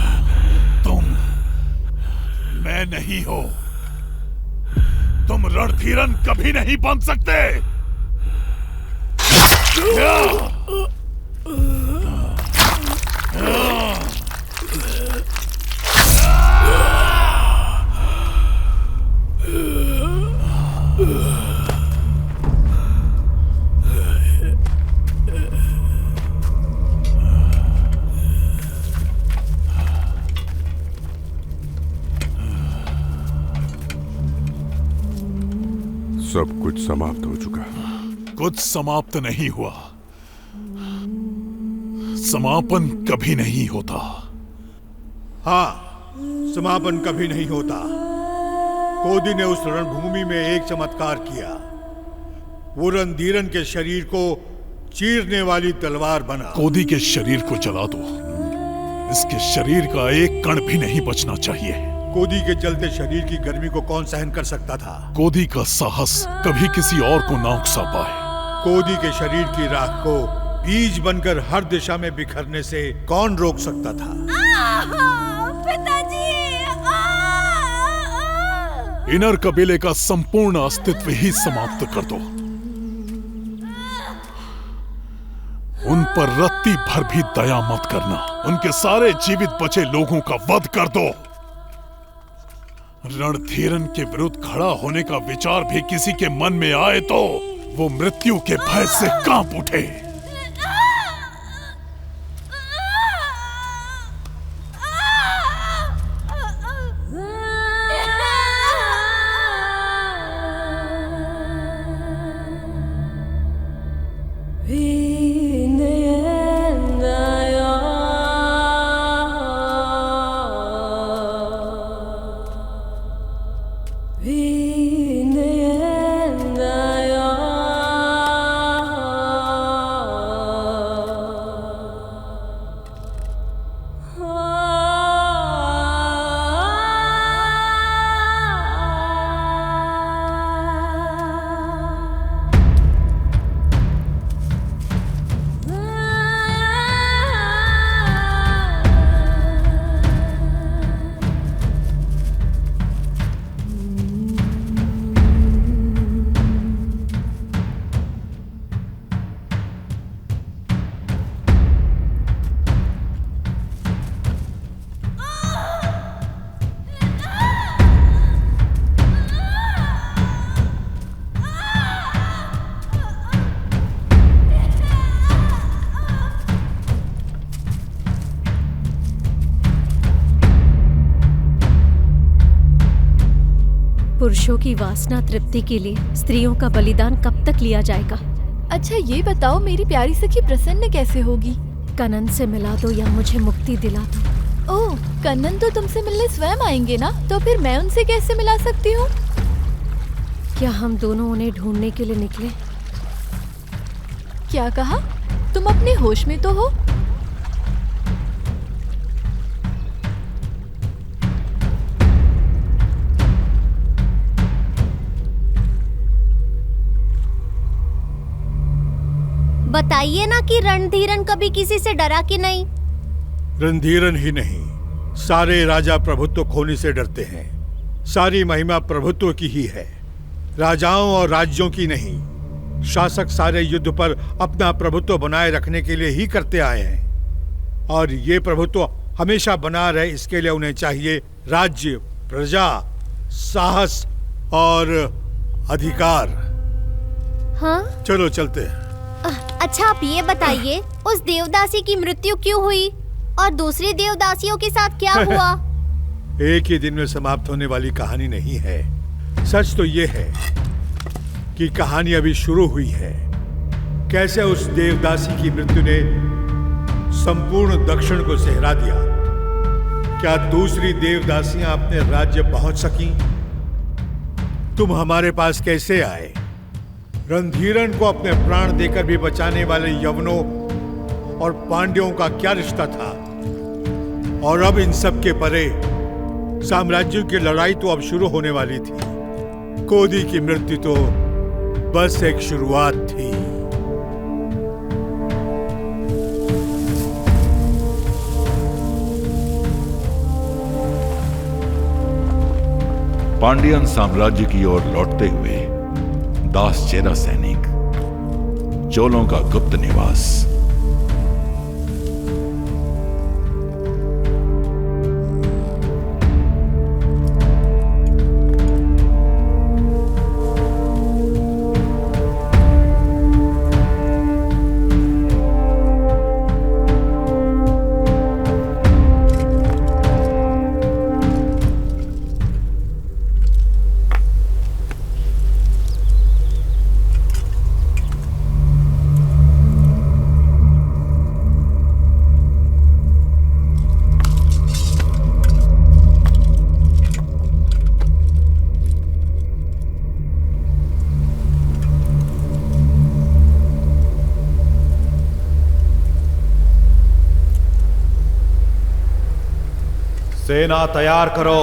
तुम मैं नहीं हो, तुम रणधीरन कभी नहीं बन सकते। सब कुछ समाप्त हो चुका। कुछ समाप्त नहीं हुआ। समापन कभी नहीं होता। हाँ, समापन कभी नहीं होता। कोदी ने उस रणभूमि में एक चमत्कार किया। वो रणधीरन के शरीर को चीरने वाली तलवार बना। कोदी के शरीर को जला दो। इसके शरीर का एक कण भी नहीं बचना चाहिए। कोदी के जलते शरीर की गर्मी को कौन सहन कर सकता था? कोदी का साहस कभी किसी और को ना उकसा पाए। कोदी के शरीर की राख को बीज बनकर हर दिशा में बिखरने से कौन रोक सकता था? पिताजी! इनर कबीले का संपूर्ण अस्तित्व ही समाप्त कर दो। उन पर रत्ती भर भी दया मत करना। उनके सारे जीवित बचे लोगों का वध कर दो। रणधीरन के विरुद्ध खड़ा होने का विचार भी किसी के मन में आए तो वो मृत्यु के भय से कांप उठे। पुरुषों की वासना तृप्ति के लिए स्त्रियों का बलिदान कब तक लिया जाएगा? अच्छा ये बताओ, मेरी प्यारी सखी प्रसन्न कैसे होगी? कनन से मिला दो या मुझे मुक्ति दिला दो। ओह, कन्नन तो तुमसे मिलने स्वयं आएंगे ना, तो फिर मैं उनसे कैसे मिला सकती हूँ? क्या हम दोनों उन्हें ढूंढने के लिए निकले? क्या कहा? तुम अपने होश में तो हो? बताइए ना कि रणधीरन कभी किसी से डरा कि नहीं? रणधीरन ही नहीं, सारे राजा प्रभुत्व खोने से डरते हैं। सारी महिमा प्रभुत्व की ही है, राजाओं और राज्यों की नहीं। शासक सारे युद्ध पर अपना प्रभुत्व बनाए रखने के लिए ही करते आए हैं, और ये प्रभुत्व हमेशा बना रहे इसके लिए उन्हें चाहिए राज्य, प्रजा, साहस और अधिकार। हाँ? चलो चलते हैं। अच्छा आप ये बताइए, उस देवदासी की मृत्यु क्यों हुई और दूसरी देवदासियों के साथ क्या हुआ? एक ही दिन में समाप्त होने वाली कहानी नहीं है। सच तो ये है कि कहानी अभी शुरू हुई है। कैसे उस देवदासी की मृत्यु ने संपूर्ण दक्षिण को सहरा दिया। क्या दूसरी देवदासियां अपने राज्य पहुंच सकी? तुम हमारे पास कैसे आए? रणधीरन को अपने प्राण देकर भी बचाने वाले यवनों और पांड्यों का क्या रिश्ता था? और अब इन सब के परे साम्राज्यों की लड़ाई तो अब शुरू होने वाली थी। कोदी की मृत्यु तो बस एक शुरुआत थी। पांडियन साम्राज्य की ओर लौटते हुए दास चेरा सैनिक, चोलों का गुप्त निवास। सेना तैयार करो।